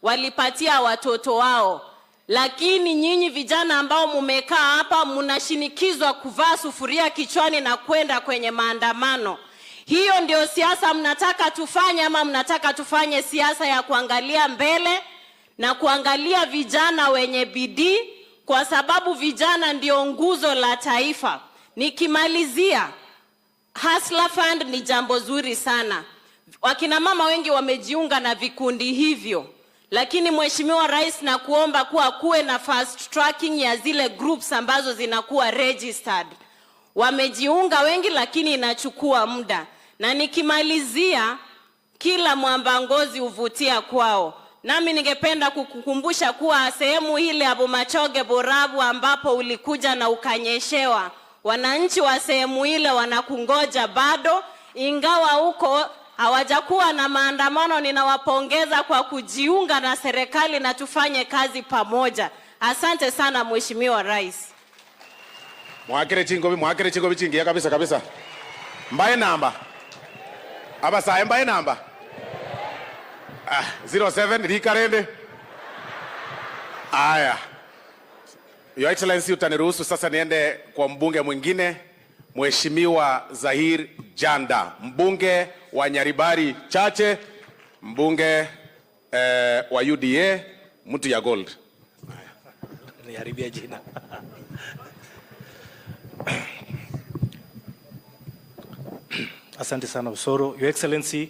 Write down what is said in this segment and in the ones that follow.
walipatia watoto wao. Lakini nyinyi vijana ambao mumekaa hapa mnashinikizwa kuvaa sufuria kichwani na kwenda kwenye maandamano. Hiyo ndio siasa mnataka tufanye, ama mnataka tufanye siasa ya kuangalia mbele na kuangalia vijana wenye bidii, kwa sababu vijana ndio nguzo la taifa. Nikimalizia, Hustler Fund ni jambo zuri sana. Wakina mama wengi wamejiunga na vikundi hivyo. Lakini Mheshimiwa Rais, na kuomba kuwe na fast tracking ya zile groups ambazo zinakuwa registered. Wamejiunga wengi lakini inachukua muda. Na nikimalizia, kila mwamba ngozi huvutia kwao. Nami ningependa kukukumbusha kuwa sehemu ile ya Bomachoge Borabu ambapo ulikuja na ukanyeshewa, wananchi wa sehemu ile wanakungoja bado, ingawa huko hawajakuwa na maandamano. Ninawapongeza kwa kujiunga na serikali na tufanye kazi pamoja. Asante sana Mheshimiwa Rais. Mwakire chingobi chingia kabisa. Mbaye namba. Aba saa mbaye namba. 07 Rikarende. Aya. Your Excellency, utaniruhusu sasa niende kwa mbunge mwingine, Mheshimiwa Zahir Janda, mbunge wa Nyaribari Chache, mbunge wa UDA, mtu ya gold. Niharibia jina. Asante sana Usoro. Your Excellency,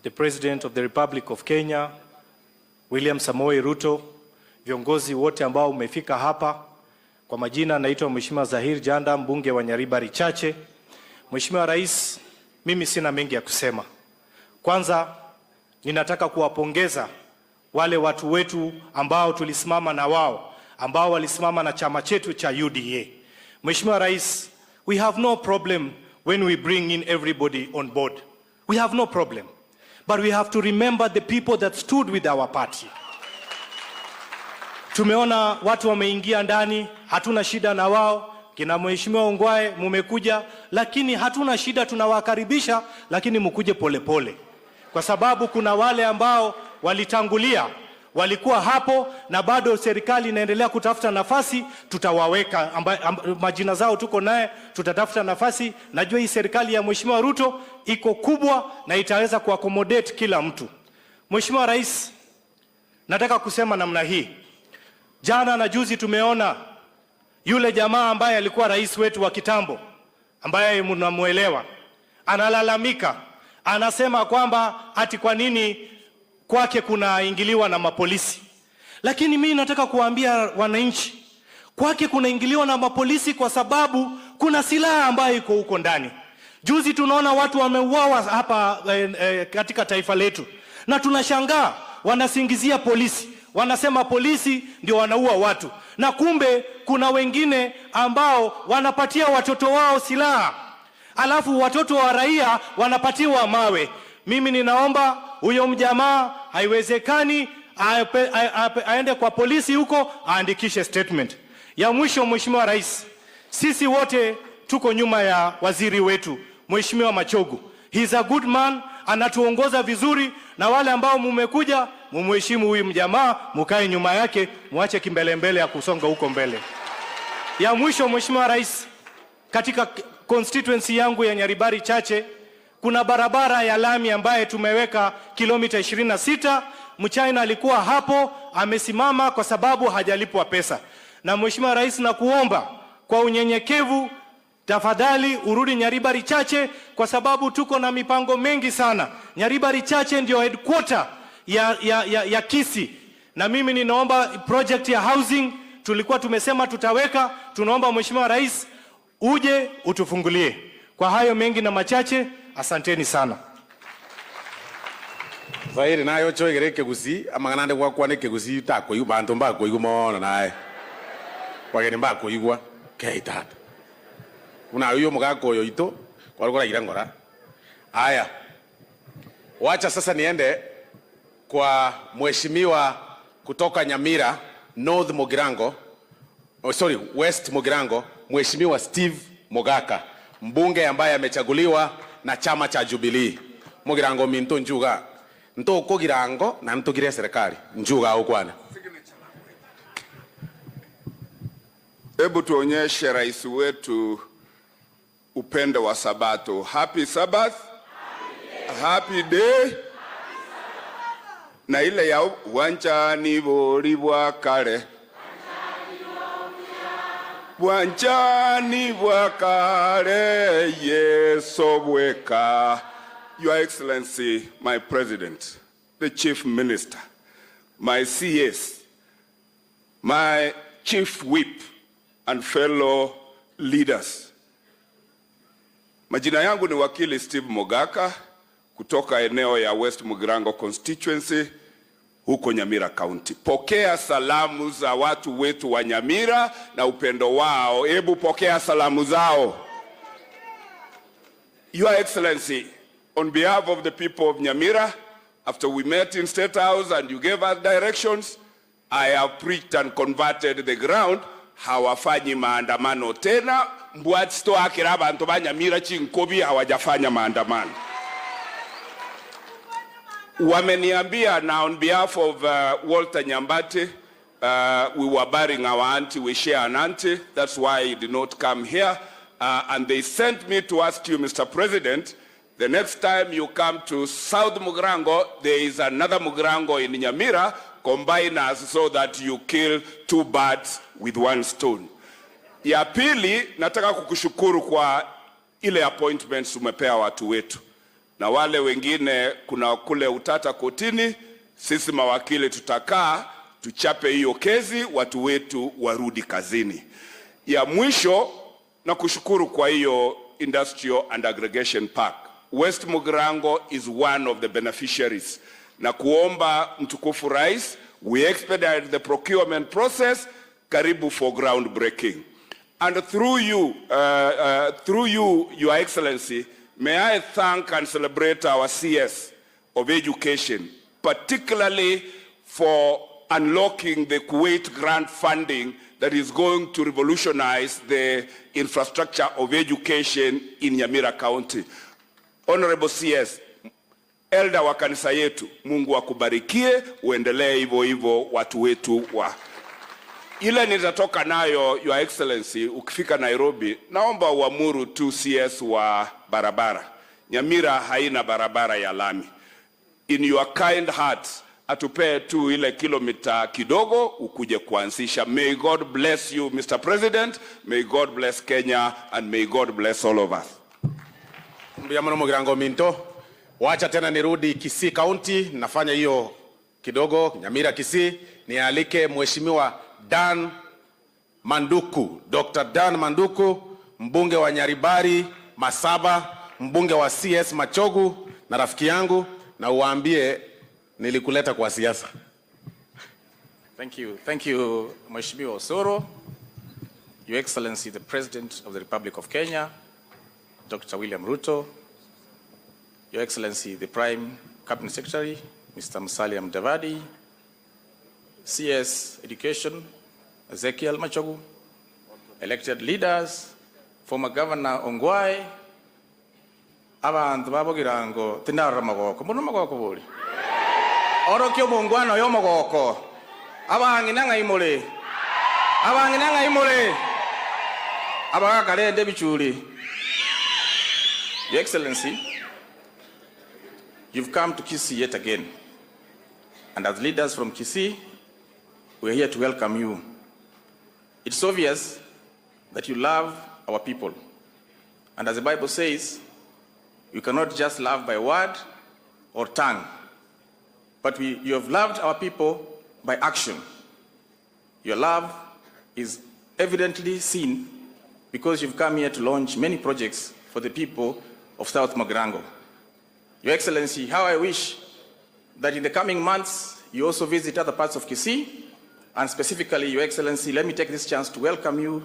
the President of the Republic of Kenya, William Samoei Ruto, viongozi wote ambao umefika hapa, kwa majina naitwa Mheshimiwa Zahir Janda, mbunge wa Nyaribari Chache. Mheshimiwa Rais, mimi sina mengi ya kusema. Kwanza ninataka kuwapongeza wale watu wetu ambao tulisimama na wao, ambao walisimama na chama chetu cha UDA. Mheshimiwa Rais, we have no problem when we bring in everybody on board. We have no problem. But we have to remember the people that stood with our party. Tumeona watu wameingia ndani, hatuna shida na wao. Kina Mheshimiwa Ongwae mumekuja, lakini hatuna shida, tunawakaribisha, lakini mkuje polepole. Kwa sababu kuna wale ambao walitangulia, walikuwa hapo na bado serikali inaendelea kutafuta nafasi, tutawaweka majina zao tuko naye, tutatafuta nafasi. Najua hii serikali ya Mheshimiwa Ruto iko kubwa na itaweza kuaccommodate kila mtu. Mheshimiwa Rais, nataka kusema namna hii. Jana na juzi tumeona yule jamaa ambaye alikuwa rais wetu wa kitambo, ambaye mnamuelewa, analalamika, anasema kwamba ati kwa nini kwake kuna ingiliwa na mapolisi. Lakini mimi nataka kuambia wananchi, kwake kuna ingiliwa na mapolisi kwa sababu kuna silaha ambayo iko huko ndani. Juzi tunaona watu wameuawa hapa katika taifa letu, na tunashangaa wanasingizia polisi. Wanasema polisi ndio wanaua watu, na kumbe kuna wengine ambao wanapatia watoto wao silaha, alafu watoto wa raia wanapatiwa mawe. Mimi ninaomba huyo mjamaa, haiwezekani aende kwa polisi huko aandikishe statement. Ya mwisho, Mheshimiwa Rais, sisi wote tuko nyuma ya waziri wetu Mheshimiwa Machogu. He is a good man, anatuongoza vizuri, na wale ambao mumekuja mumheshimu huyu mjamaa, mukae nyuma yake, muache kimbelembele ya kusonga huko mbele. Ya mwisho, Mheshimiwa Rais, katika constituency yangu ya Nyaribari Chache kuna barabara ya lami ambaye tumeweka kilomita 26. Mchina alikuwa hapo amesimama kwa sababu hajalipwa pesa. Na Mheshimiwa Rais, na kuomba kwa unyenyekevu, tafadhali urudi Nyaribari Chache, kwa sababu tuko na mipango mengi sana. Nyaribari Chache ndio headquarter ya Kisii, na mimi ninaomba project ya housing tulikuwa tumesema tutaweka. Tunaomba Mheshimiwa Rais uje utufungulie. Kwa hayo mengi na machache, asanteni sana. Zaire nayo chogereke gusi amanganande kwa kwaneke gusi tako yubanto mbako yugumona nae. Wageni mbako yugwa keitata. Una huyo mugako yoito kwa irangora. Aya. Wacha sasa niende kwa mheshimiwa kutoka Nyamira North Mugirango. West Mugirango, Mheshimiwa Steve Mogaka, mbunge ambaye amechaguliwa na chama cha Jubilee. Mugirango minto njuga ntoko girango na ntokire serikali njuga ukwana. Hebu tuonyeshe rais wetu upendo wa Sabato. Happy Sabbath. Happy day. Na ile ya wanchani boribwa kale. Wanchani wakare yeso bweka. Your Excellency, my President, the Chief Minister, my CS, my Chief Whip, and fellow leaders. Majina yangu ni wakili Steve Mogaka kutoka eneo ya West Mugirango constituency huko Nyamira County. Pokea salamu za watu wetu wa Nyamira na upendo wao. Hebu pokea salamu zao. Your Excellency, on behalf of the people of Nyamira, after we met in State House and you gave us directions, I have preached and converted the ground. Hawafanyi maandamano tena. Mbwatsto akira abantu ba Nyamira chinkobi hawajafanya maandamano. Wameniambia na on behalf of Walter Nyambati, we were burying our auntie, we share an auntie, that's why he did not come here. And they sent me to ask you, Mr. President, the next time you come to South Mugirango, there is another Mugirango in Nyamira, combine us so that you kill two birds with one stone. Ya pili, nataka kukushukuru kwa ile appointments umepea watu wetu. Na wale wengine kuna kule utata kotini, sisi mawakili tutakaa, tuchape hiyo kesi, watu wetu warudi kazini. Ya mwisho, na kushukuru kwa hiyo Industrial and Aggregation Park. West Mugirango is one of the beneficiaries. Na kuomba mtukufu rais, we expedite the procurement process, karibu for groundbreaking. And through you, Your Excellency, may I thank and celebrate our CS of education, particularly for unlocking the Kuwait grant funding that is going to revolutionize the infrastructure of education in Nyamira County. Honorable CS, elder wa kanisa yetu, Mungu akubarikie, uendelee hivyo hivyo watu wetu wa. Ile nitatoka nayo, Your Excellency, ukifika Nairobi, naomba uamuru tu CS wa barabara. Nyamira haina barabara ya lami. In your kind heart, atupee tu ile kilomita kidogo, ukuje kuanzisha. May God bless you, Mr. President. May God bless Kenya, and may God bless all of us. Mbiyamano Mugirango Minto. Wacha tena nirudi Kisii County, nafanya hiyo kidogo, Nyamira Kisii, nialike Mheshimiwa Dan Manduku, Dr. Dan Manduku, mbunge wa Nyaribari Masaba, mbunge wa CS Machogu na rafiki yangu, na uwaambie nilikuleta kwa siasa. Thank you, Mheshimiwa Osoro, Your Excellency, the President of the Republic of Kenya, Dr. William Ruto, Your Excellency, the Prime Cabinet Secretary, Mr. Musalia Mudavadi, CS Education, Ezekiel Machogu, elected leaders, former Governor Ongwae, abantu babogirango tinara magoko, muno magoko boli. Oro kyo bongwana yo magoko. Abanginanga imole. Abanginanga imole. Abaga kalende bichuli. Your Excellency, you've come to Kisii yet again. And as leaders from Kisii, we're here to welcome you. It's obvious that you love our people. And as the Bible says, you cannot just love by word or tongue, but you have loved our people by action. Your love is evidently seen because you've come here to launch many projects for the people of South Mugirango. Your Excellency, how I wish that in the coming months you also visit other parts of Kisii, and specifically, Your Excellency, let me take this chance to welcome you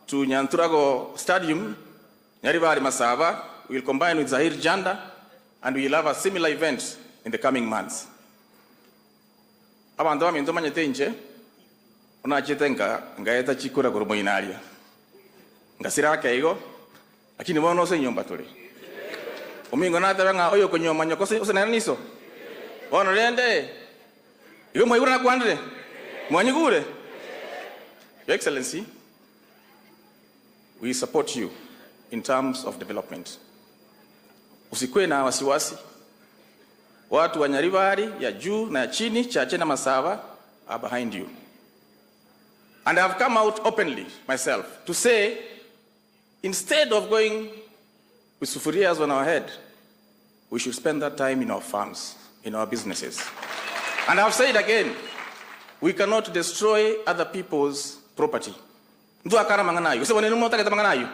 to Nyanturago Stadium, Nyaribari Masaba. We'll combine with Zahir Janda, and we'll have a similar event in the coming months. Abantu bami ndomanye tenje, ona chitenga ngaeta chikura kurumo inalia. Ngasira kaigo, lakini wono se nyomba tuli. Omingo na tabanga oyo konyoma nyoko se naniso. Honorende. Igo mwaigura na kwandre. Mwanyigure. Your Excellency, we support you in terms of development. Usikwe na wasiwasi. Watu wa Nyaribari ya juu na ya chini, Chache na Masava are behind you. And I have come out openly myself to say, instead of going with sufurias on our head, we should spend that time in our farms, in our businesses. And I've said again, we cannot destroy other people's property. Ndu akara manganayo. Use wanenu mota kata manganayo.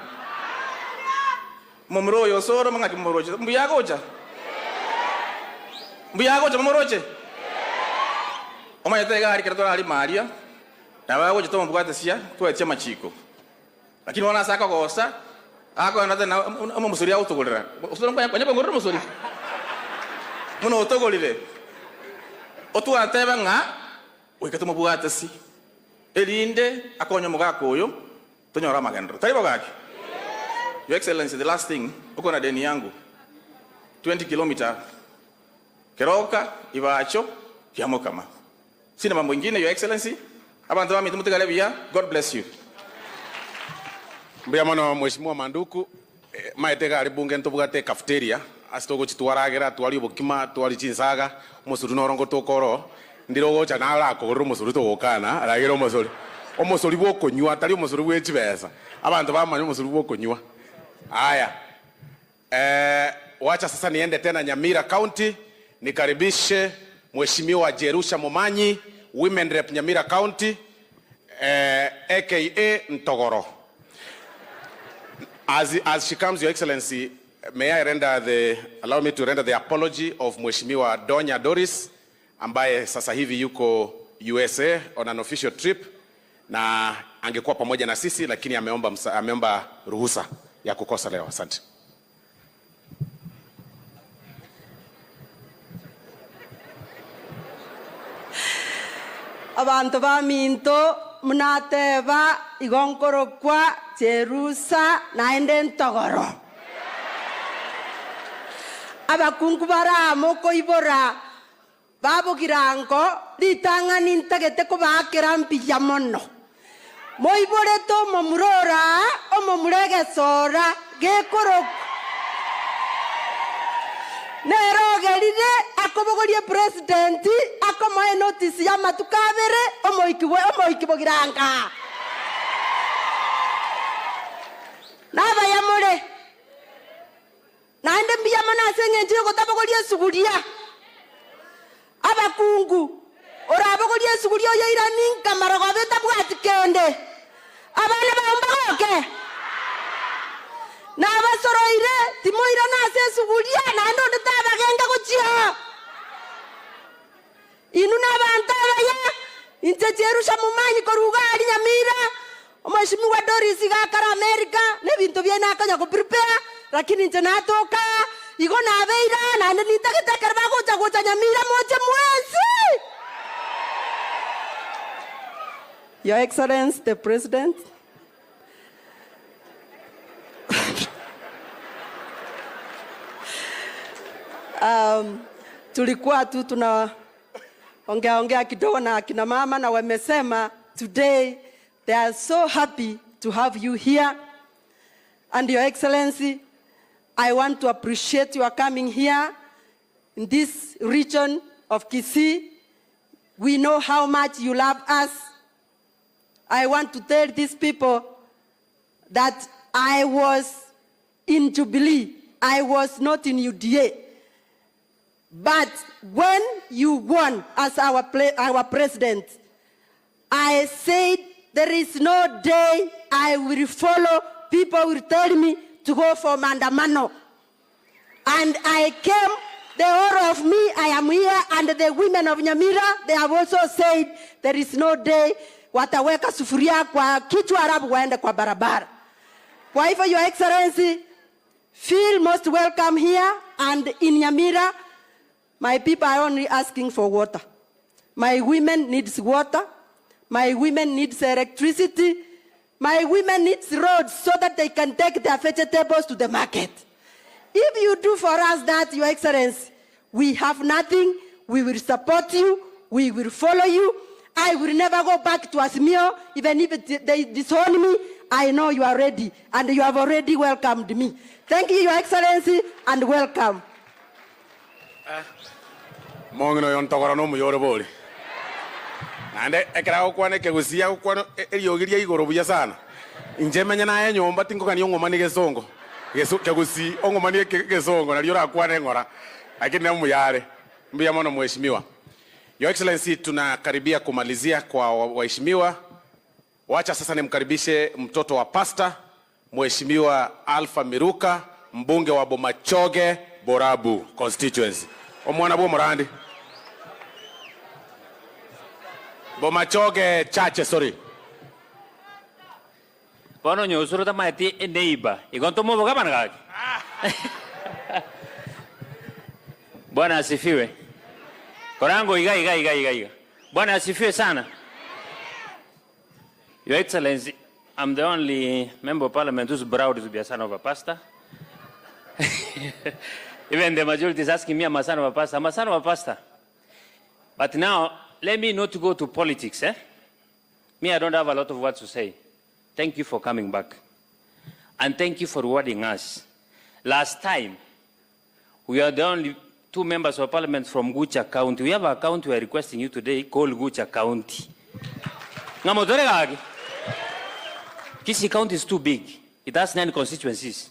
Momro yo soro mangaki momoroche. Mbuyagocha. Mbuyagocha momoroche. Omayete gari kiratora ali Maria. Na bago jito mbugata sia tuetia machiko. Lakini wana saka kosa. Ako another na musuri autogolera. Usoro kwanya ngororo musuri. Muno autogolire. Otu ateba nga wikatuma bugata si. Elinde akonyo mugako oyo tonyora magandro. Taribo gaki. Your Excellency, the last thing, uko na deni yangu 20 km Keroka Iwacho Kiamokama. Sina mambo ingine, Your Excellency. Abantu bami tumutegale bia. God bless you. Mbiamono Mheshimiwa Manduku maitega ari bunge ntobugate cafeteria asitogo chitwaragera twali bukima twali chinsaga musuru norongo tokoro ndirogo cha nala ko musuru togokana aragero musuru bwokonywa tali musuru bwechibesa abantu bamanyo musuru bwokonywa. Haya, wacha sasa niende tena Nyamira County nikaribishe Mheshimiwa Jerusha Momanyi, Women Rep Nyamira County, aka Ntogoro. As she comes, Your Excellency, may I allow me to render the apology of Mheshimiwa Donya Doris, ambaye sasa hivi yuko USA on an official trip, na angekuwa pamoja na sisi lakini ameomba ruhusa ya kukosa leo. Asante. Abantu baminto munateba igonkoro kwa Jerusa naende Ntogoro. Abakungu baramo koibora babugirango litanga nintagete ko bakera mpija mono. Moibore to momurora omomurege sora gekoro. Nerogerire akobogorie president akomoe notice ya matukabere omoikibogiranga. Naba yamore. Naende mbia mona sengenjire kotabogorie suguria. Abakungu orabogorie suguria yairani kamarago beta bwati kende. Abana bambagoke. Na basoroire timoira na se suguria na ndo ndaba genga kuchia. Inu na bantaba ya inte Jerusha Momanyi koruga ali Nyamira. Mheshimiwa Doris gakara America ne bintu byena akanya ku prepare lakini nje natoka iko na beira na nitageta bago gocha Nyamira moja mwezi. Your Excellency the President, tulikuwa tu tuna ongea kidogo na kina mama na wamesema today they are so happy to have you here. And Your Excellency, I want to appreciate your coming here in this region of Kisii. We know how much you love us. I want to tell these people that I was in Jubilee. I was not in UDA. But when you won as our president, I said there is no day I will follow. People will tell me to go for Mandamano. And I came, the whole of me, I am here, and the women of Nyamira, they have also said there is no day wataweka sufuria kwa kichwa arabu waende kwa barabara. Kwa hivyo, Your Excellency, feel most welcome here and in Nyamira. My people are only asking for water. My women needs water. My women needs electricity. My women needs roads so that they can take their vegetables to the market. If you do for us that, Your Excellency, we have nothing. We will support you. We will follow you. I will never go back to Azimio, even if they disown me. I know you are ready, and you have already welcomed me. Thank you, Your Excellency, and welcome. Mongino yon tokora no muyore boli. Ande ekra okwane kegusia okwano eriogiria igoro buya sana. Inje menya na nyomba tingo kani ngoma ni gesongo. Kegusi ngoma ni gesongo na liora akwane ngora. Lakini na muyare. Mbia mono mheshimiwa. Your Excellency, tunakaribia kumalizia kwa waheshimiwa. Wacha sasa nimkaribishe mtoto wa pasta, Mheshimiwa Alpha Miruka, mbunge wa Bomachoge Borabu constituency. Omwana bo Morandi. Bomachoge Chache, sorry. Bono nyosuro tamati neighbor. Igonto mo boga banagaki. Bwana asifiwe. Korango iga. Bwana asifiwe sana. Your Excellency, I'm the only member of parliament who's proud to be a son of a pastor. Even the majority is asking me, I'm a son of a pastor. I'm a son of a pastor. But now, let me not go to politics. Me, I don't have a lot of words to say. Thank you for coming back. And thank you for rewarding us. Last time, we are the only 2 members of parliament from Gucha County. We have a county we are requesting you today called Gucha County. Kisii County is too big. It has 9 constituencies.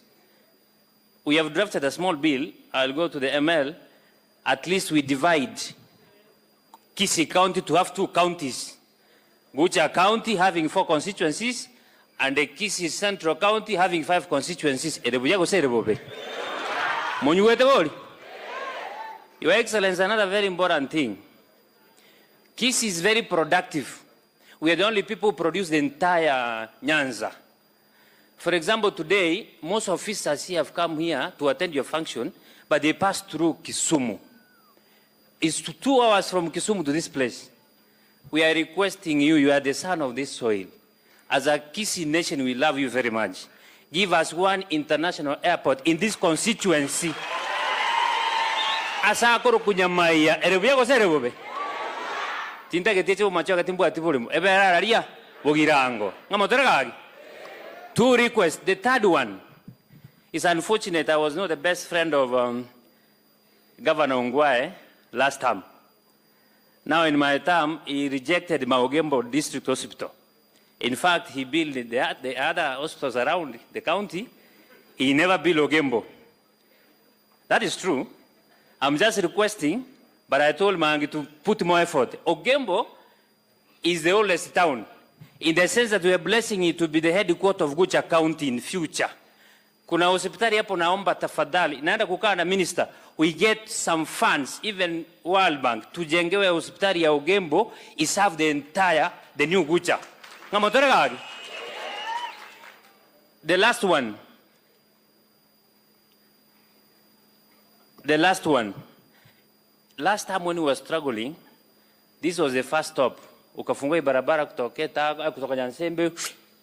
We have drafted a small bill. I'll go to the ML. At least we divide Kisii County to have 2 counties. Gucha County having 4 constituencies, and the Kisii Central County having 5 constituencies. Your Excellency, another very important thing. Kisii is very productive. We are the only people who produce the entire Nyanza. For example, today, most officers here have come here to attend your function, but they pass through Kisumu. It's 2 hours from Kisumu to this place. We are requesting you, you are the son of this soil. As a Kisii nation, we love you very much. Give us 1 international airport in this constituency. Asakoro kunyamaya, erebuya ko serebobe. Tinta ke teche Bomachoge timbu atibulimo. Ebera ria bogirango. Ngamoteragagi. 2 requests. The 3rd one is unfortunate. I was not the best friend of Governor Ongwae last term. Now in my term, he rejected Maogembo District Hospital. In fact, he built the other hospitals around the county. He never built Ogembo. That is true. I'm just requesting, but I told Mangi to put more effort. Ogembo is the oldest town, in the sense that we are blessing it to be the headquarters of Gucha County in future. Kuna hospitali hapo naomba tafadhali, naenda kukaa na minister, we get some funds, even World Bank, tujengewe hospitali ya Ogembo, iserve the new Gucha. Ngamotorega. The last one. Last time when we were struggling, this was the first stop. Ukafungua barabara kutoka Nyansembe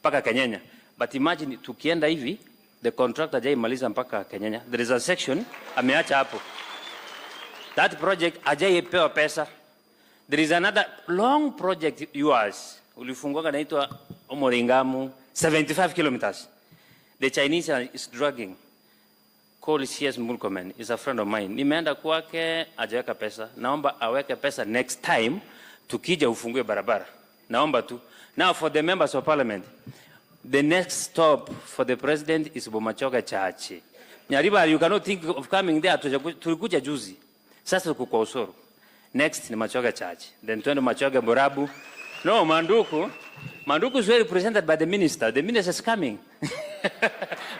mpaka Kenyanya. But imagine tukienda hivi, the contractor hajaimaliza mpaka Kenyanya. There is a section ameacha hapo. That project hajaipewa pesa. There is another long project yours. Ulifungua naitwa Omoringamu, 75 kilometers. The Chinese is dragging. Call CS Mulkomen is a friend of mine. Nimeenda kwake hajaweka pesa. Naomba aweke pesa next time tukija ufungue barabara. Naomba tu. Now for the members of parliament, the next stop for the president is Bomachoge Chache. Nyariba, you cannot think of coming there. Tulikuja juzi. Sasa tuko kwa Usoro. Next ni Machoge Chache. Then tuende Machoge Borabu. No, Manduku is well represented by the minister. The minister is coming.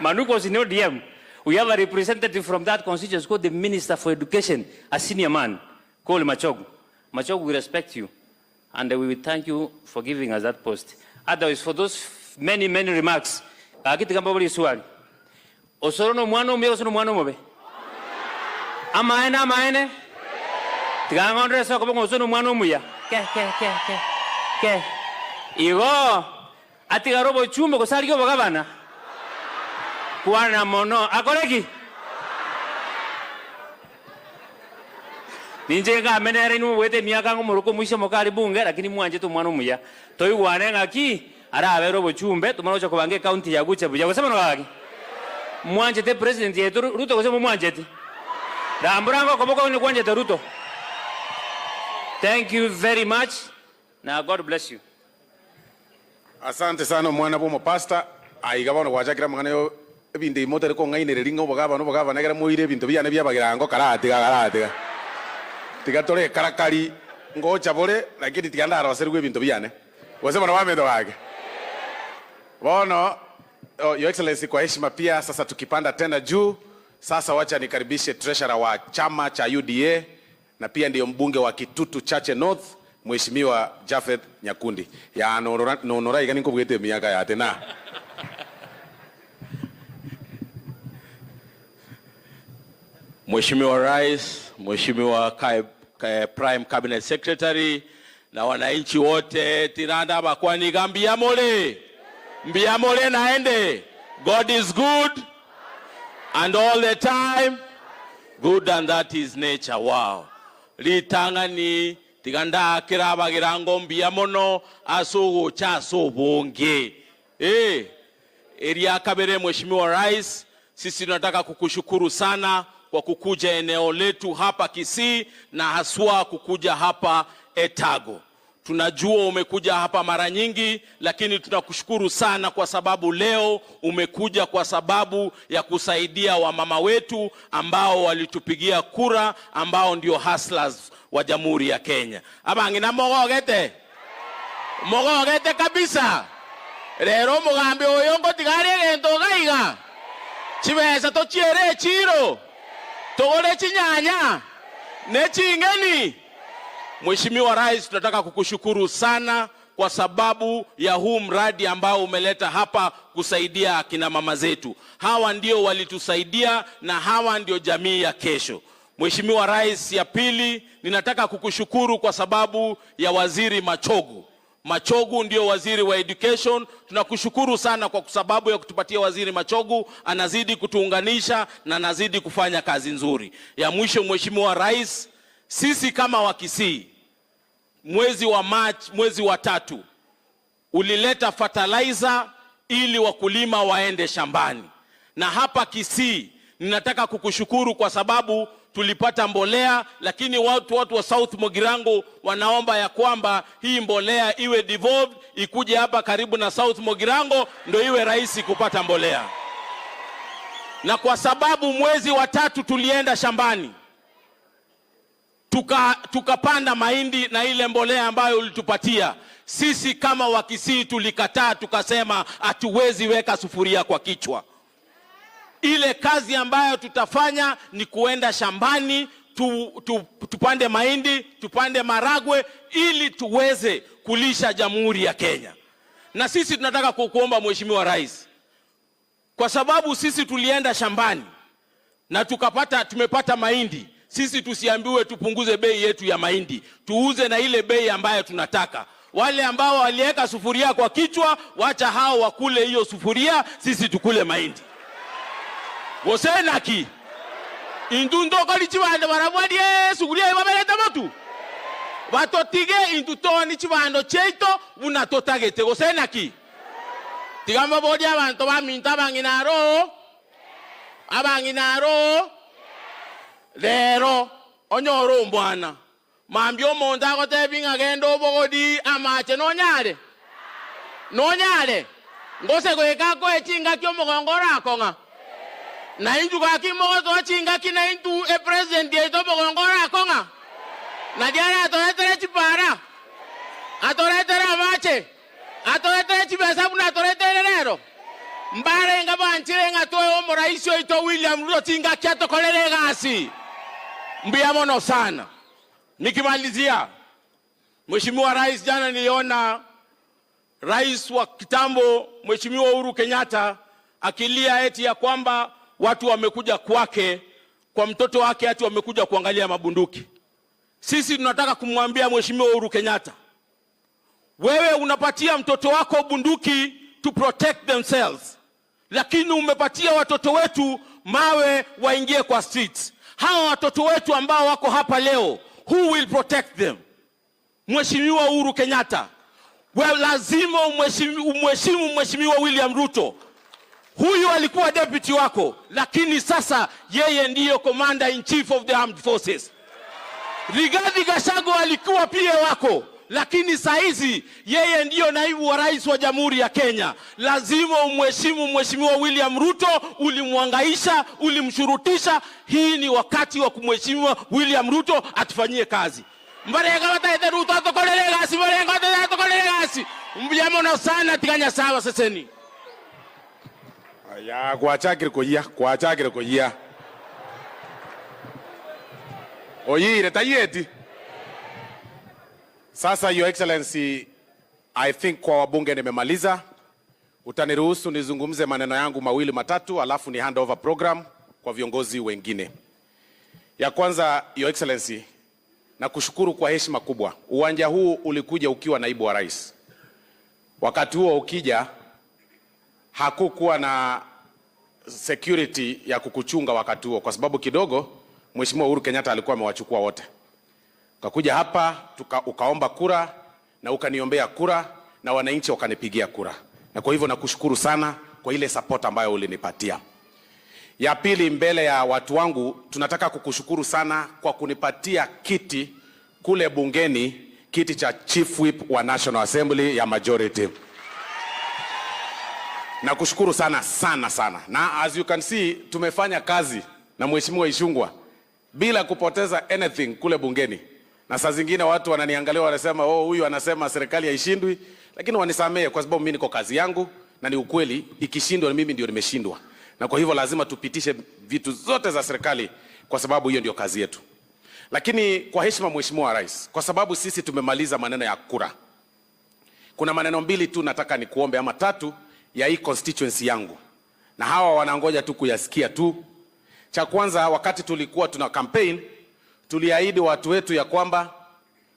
Manduku was in ODM. We have a representative from that constituency called the Minister for Education, a senior man called Machogu. Machogu, we respect you, and we will thank you for giving us that post. Otherwise, for those many remarks, Osoro mwano mbe osoro mwano mobe. Amaene. Tigangondre so ko osoro mwano muya. Ke. Igo atigarobo chumbo ko salio bagabana. Kuana mono akoreki. Ninje ka menere ni wete miaka ngomuruko mwisho mokari bunge lakini mwanje tu mwana muya. Toyu wane ngaki ara abero bochumbe tumanocha kubange county ya Guche buja. Kusema no gaki. Mwanje te president yetu Ruto kusema mwanje te. Ramburango komoko ni kwanje te Ruto. Thank you very much. Now God bless you. Asante sana mwana bomo pastor. Aigabano gwachakira mangana yo ebinde imotere ko ngaine ringo bogaba negera muire ebintu byane byabagirango karate. Tigatore karakari ngocha bore lakini tiganda aroserwe ebintu byane. Wasema na wamedo wake. Bono Your Excellency, kwa heshima pia sasa tukipanda tena juu, sasa wacha nikaribishe treasurer wa chama cha UDA na pia ndiyo mbunge wa Kitutu Chache North, Mheshimiwa Jafeth Nyakundi. Ya nonora igani kubwete miaka ya tena. Mheshimiwa Rais, Mheshimiwa Prime Cabinet Secretary na wananchi wote tiranda bakwani gambia mole. Mbia mole naende. God is good and all the time good, and that is nature. Wow. Litangani tiganda kiraba girango mbia mono asugo chaso bonge. Eria kabere Mheshimiwa Rais, sisi tunataka kukushukuru sana kwa kukuja eneo letu hapa Kisii na haswa kukuja hapa Etago. Tunajua umekuja hapa mara nyingi, lakini tunakushukuru sana kwa sababu leo umekuja kwa sababu ya kusaidia wamama wetu ambao walitupigia kura, ambao ndio hustlers wa Jamhuri ya Kenya. Abangina mogogete kabisa. Rero mugambi oyongo tigari gento gaiga. Chibesa to chiere chiro. Togole chinyanya. Ne chingeni. Mheshimiwa Rais, tunataka kukushukuru sana kwa sababu ya huu mradi ambao umeleta hapa kusaidia akina mama zetu. Hawa ndio walitusaidia na hawa ndio jamii ya kesho. Mheshimiwa Rais, ya pili, ninataka kukushukuru kwa sababu ya Waziri Machogu. Machogu ndio waziri wa education. Tunakushukuru sana kwa sababu ya kutupatia Waziri Machogu. Anazidi kutuunganisha na anazidi kufanya kazi nzuri. Ya mwisho, Mheshimiwa Rais, sisi kama wa Kisii, mwezi wa March, mwezi wa 3, ulileta fertilizer ili wakulima waende shambani. Na hapa Kisii, ninataka kukushukuru kwa sababu tulipata mbolea, lakini watu wa South Mogirango wanaomba ya kwamba hii mbolea iwe devolved, ikuje hapa karibu na South Mogirango ndio iwe rahisi kupata mbolea. Na kwa sababu mwezi wa 3 tulienda shambani, tukapanda mahindi na ile mbolea ambayo ulitupatia, sisi kama wa Kisii tulikataa, tukasema hatuwezi weka sufuria kwa kichwa. Ile kazi ambayo tutafanya ni kuenda shambani, tupande mahindi, tupande maragwe ili tuweze kulisha Jamhuri ya Kenya. Na sisi tunataka kukuomba Mheshimiwa Rais, kwa sababu sisi tulienda shambani na tumepata mahindi, sisi tusiambiwe tupunguze bei yetu ya mahindi, tuuze na ile bei ambayo tunataka. Wale ambao waliweka sufuria kwa kichwa, wacha hao wakule hiyo sufuria, sisi tukule mahindi. Wosenaki indundo kali chibando barabwadie suguria babeleta motu batotige indutoni chibando cheito unatotagete. Wosenaki tigamba bodi abantu baminta abanginaro lero onyoro mbwana mambyo monda ko tebinga gendo bogodi amache nonyale ngose kweka ko echinga kyo mogongora akonga na indu ka kimo to chinga kina indu e president yeto mogongora akonga na diara atoretere chipara atoretere amache atoretere chibesa buna atoretere lero mbare nga banchire nga toyo moraisho ito William Ruto chinga kiato kolele gasi mbia mono sana. Nikimalizia, Mheshimiwa Rais, jana niliona Rais wa kitambo Mheshimiwa Uhuru Kenyatta akilia eti ya kwamba watu wamekuja kwake, kwa mtoto wake ati wamekuja kuangalia mabunduki. Sisi tunataka kumwambia Mheshimiwa Uhuru Kenyatta, wewe unapatia mtoto wako bunduki to protect themselves, lakini umepatia watoto wetu mawe waingie kwa streets. Hawa watoto wetu ambao wako hapa leo who will protect them? Mheshimiwa Uhuru Kenyatta. Well, lazima umheshimu Mheshimiwa William Ruto. Huyu alikuwa deputy wako, lakini sasa yeye ndiyo commander in chief of the armed forces. Rigathi Gachagua alikuwa pia wako, lakini saizi yeye ndiyo naibu wa rais wa Jamhuri ya Kenya. Lazima umheshimu Mheshimiwa William Ruto, ulimwangaisha, ulimshurutisha. Hii ni wakati wa kumheshimiwa William Ruto atufanyie kazi. Mbarenga wataite Ruto atokolele gasi, mbarenga wataite atokolele gasi. Mbiyamono sana tiganya sawa seseni. Ya kuachakire koyia. Oyire tayeti. Sasa Your Excellency, I think kwa wabunge nimemaliza. Utaniruhusu nizungumze maneno yangu mawili matatu alafu ni hand over program kwa viongozi wengine. Ya kwanza, Your Excellency, na kushukuru kwa heshima kubwa. Uwanja huu ulikuja ukiwa naibu wa rais. Wakati huo ukija hakukuwa na security ya kukuchunga wakati huo, kwa sababu kidogo Mheshimiwa Uhuru Kenyatta alikuwa amewachukua wote. Ukakuja hapa ukaomba kura na ukaniombea kura na wananchi wakanipigia kura. Na kwa hivyo nakushukuru sana kwa ile support ambayo ulinipatia. Ya pili, mbele ya watu wangu tunataka kukushukuru sana kwa kunipatia kiti kule bungeni, kiti cha Chief Whip wa National Assembly ya majority. Nakushukuru sana sana sana. Na as you can see tumefanya kazi na Mheshimiwa Ishungwa bila kupoteza anything kule bungeni. Na saa zingine watu wananiangalia wanasema huyu anasema serikali haishindwi, lakini wanisamee kwa sababu mimi niko kazi yangu na ni ukweli, ikishindwa mimi ndio nimeshindwa. Na kwa hivyo lazima tupitishe vitu zote za serikali kwa sababu hiyo ndio kazi yetu. Lakini kwa heshima Mheshimiwa Rais, kwa sababu sisi tumemaliza maneno ya kura, kuna maneno mbili tu nataka nikuombe ama tatu ya hii constituency yangu. Na hawa wanangoja tu kuyasikia tu. Cha kwanza, wakati tulikuwa tuna campaign, tuliahidi watu wetu ya kwamba,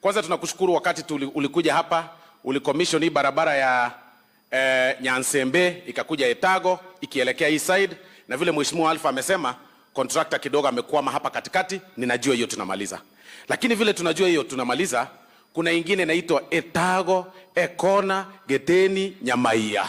kwanza tunakushukuru wakati ulikuja hapa, ulicommission hii barabara ya Nyansembe ikakuja Etago ikielekea hii side, na vile Mheshimiwa Alpha amesema contractor kidogo amekwama hapa katikati, ninajua hiyo tunamaliza. Lakini vile tunajua hiyo tunamaliza, kuna ingine inaitwa Etago, Ekona, Geteni, Nyamaia.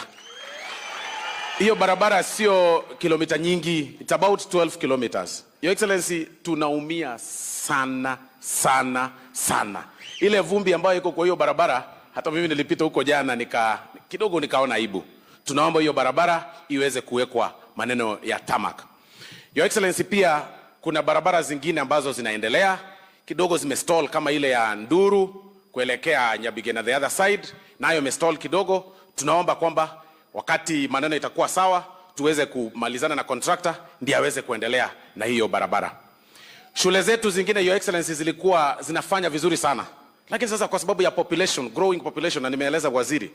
Hiyo barabara sio kilomita nyingi, it's about 12 kilometers. Your Excellency, tunaumia sana sana sana. Ile vumbi ambayo iko kwa hiyo barabara, hata mimi nilipita huko jana kidogo nikaona aibu. Tunaomba hiyo barabara iweze kuwekwa maneno ya tarmac. Your Excellency, pia kuna barabara zingine ambazo zinaendelea kidogo zimestall, kama ile ya Nduru kuelekea Nyabigena the other side, nayo imestall kidogo. Tunaomba kwamba wakati maneno itakuwa sawa tuweze kumalizana na contractor ndiye aweze kuendelea na hiyo barabara. Shule zetu zingine Your Excellency zilikuwa zinafanya vizuri sana, lakini sasa kwa sababu ya population, growing population, na nimeeleza waziri,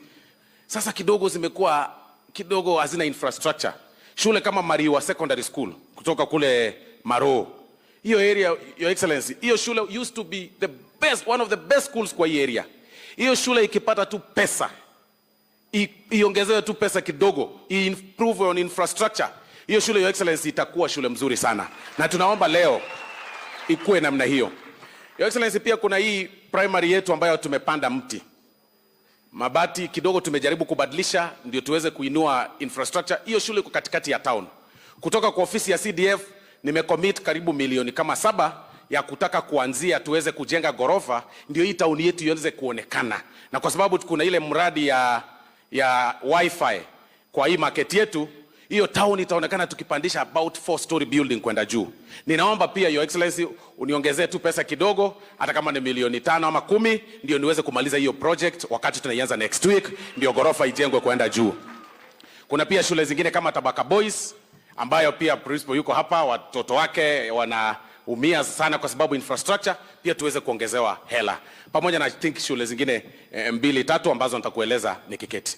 sasa kidogo zimekuwa kidogo hazina infrastructure. Shule kama Mariwa Secondary School kutoka kule Maro, hiyo area Your Excellency, hiyo shule used to be the best, one of the best schools kwa hii area. Hiyo shule ikipata tu pesa, iongezewe tu pesa kidogo, improve on infrastructure, hiyo shule Your Excellency itakuwa shule mzuri sana, na tunaomba leo ikuwe namna hiyo. Your Excellency, pia kuna hii primary yetu ambayo tumepanda mti, mabati kidogo tumejaribu kubadilisha ndio tuweze kuinua infrastructure. Hiyo shule iko katikati ya town. Kutoka kwa ofisi ya CDF nimecommit karibu milioni kama 7 ya kutaka kuanzia tuweze kujenga gorofa ndio hii town yetu iweze kuonekana. Na kwa sababu kuna ile mradi ya wifi kwa hii market yetu, hiyo town itaonekana tukipandisha about 4-story building kwenda juu. Ninaomba pia Your Excellency uniongezee tu pesa kidogo, hata kama ni milioni 5 ama 10, ndio niweze kumaliza hiyo project wakati tunaianza next week, ndio gorofa ijengwe kwenda juu. Kuna pia shule zingine kama Tabaka Boys ambayo pia principal yuko hapa, watoto wake wanaumia sana kwa sababu infrastructure, pia tuweze kuongezewa hela. Pamoja na I think shule zingine 2-3 ambazo nitakueleza nikiketi.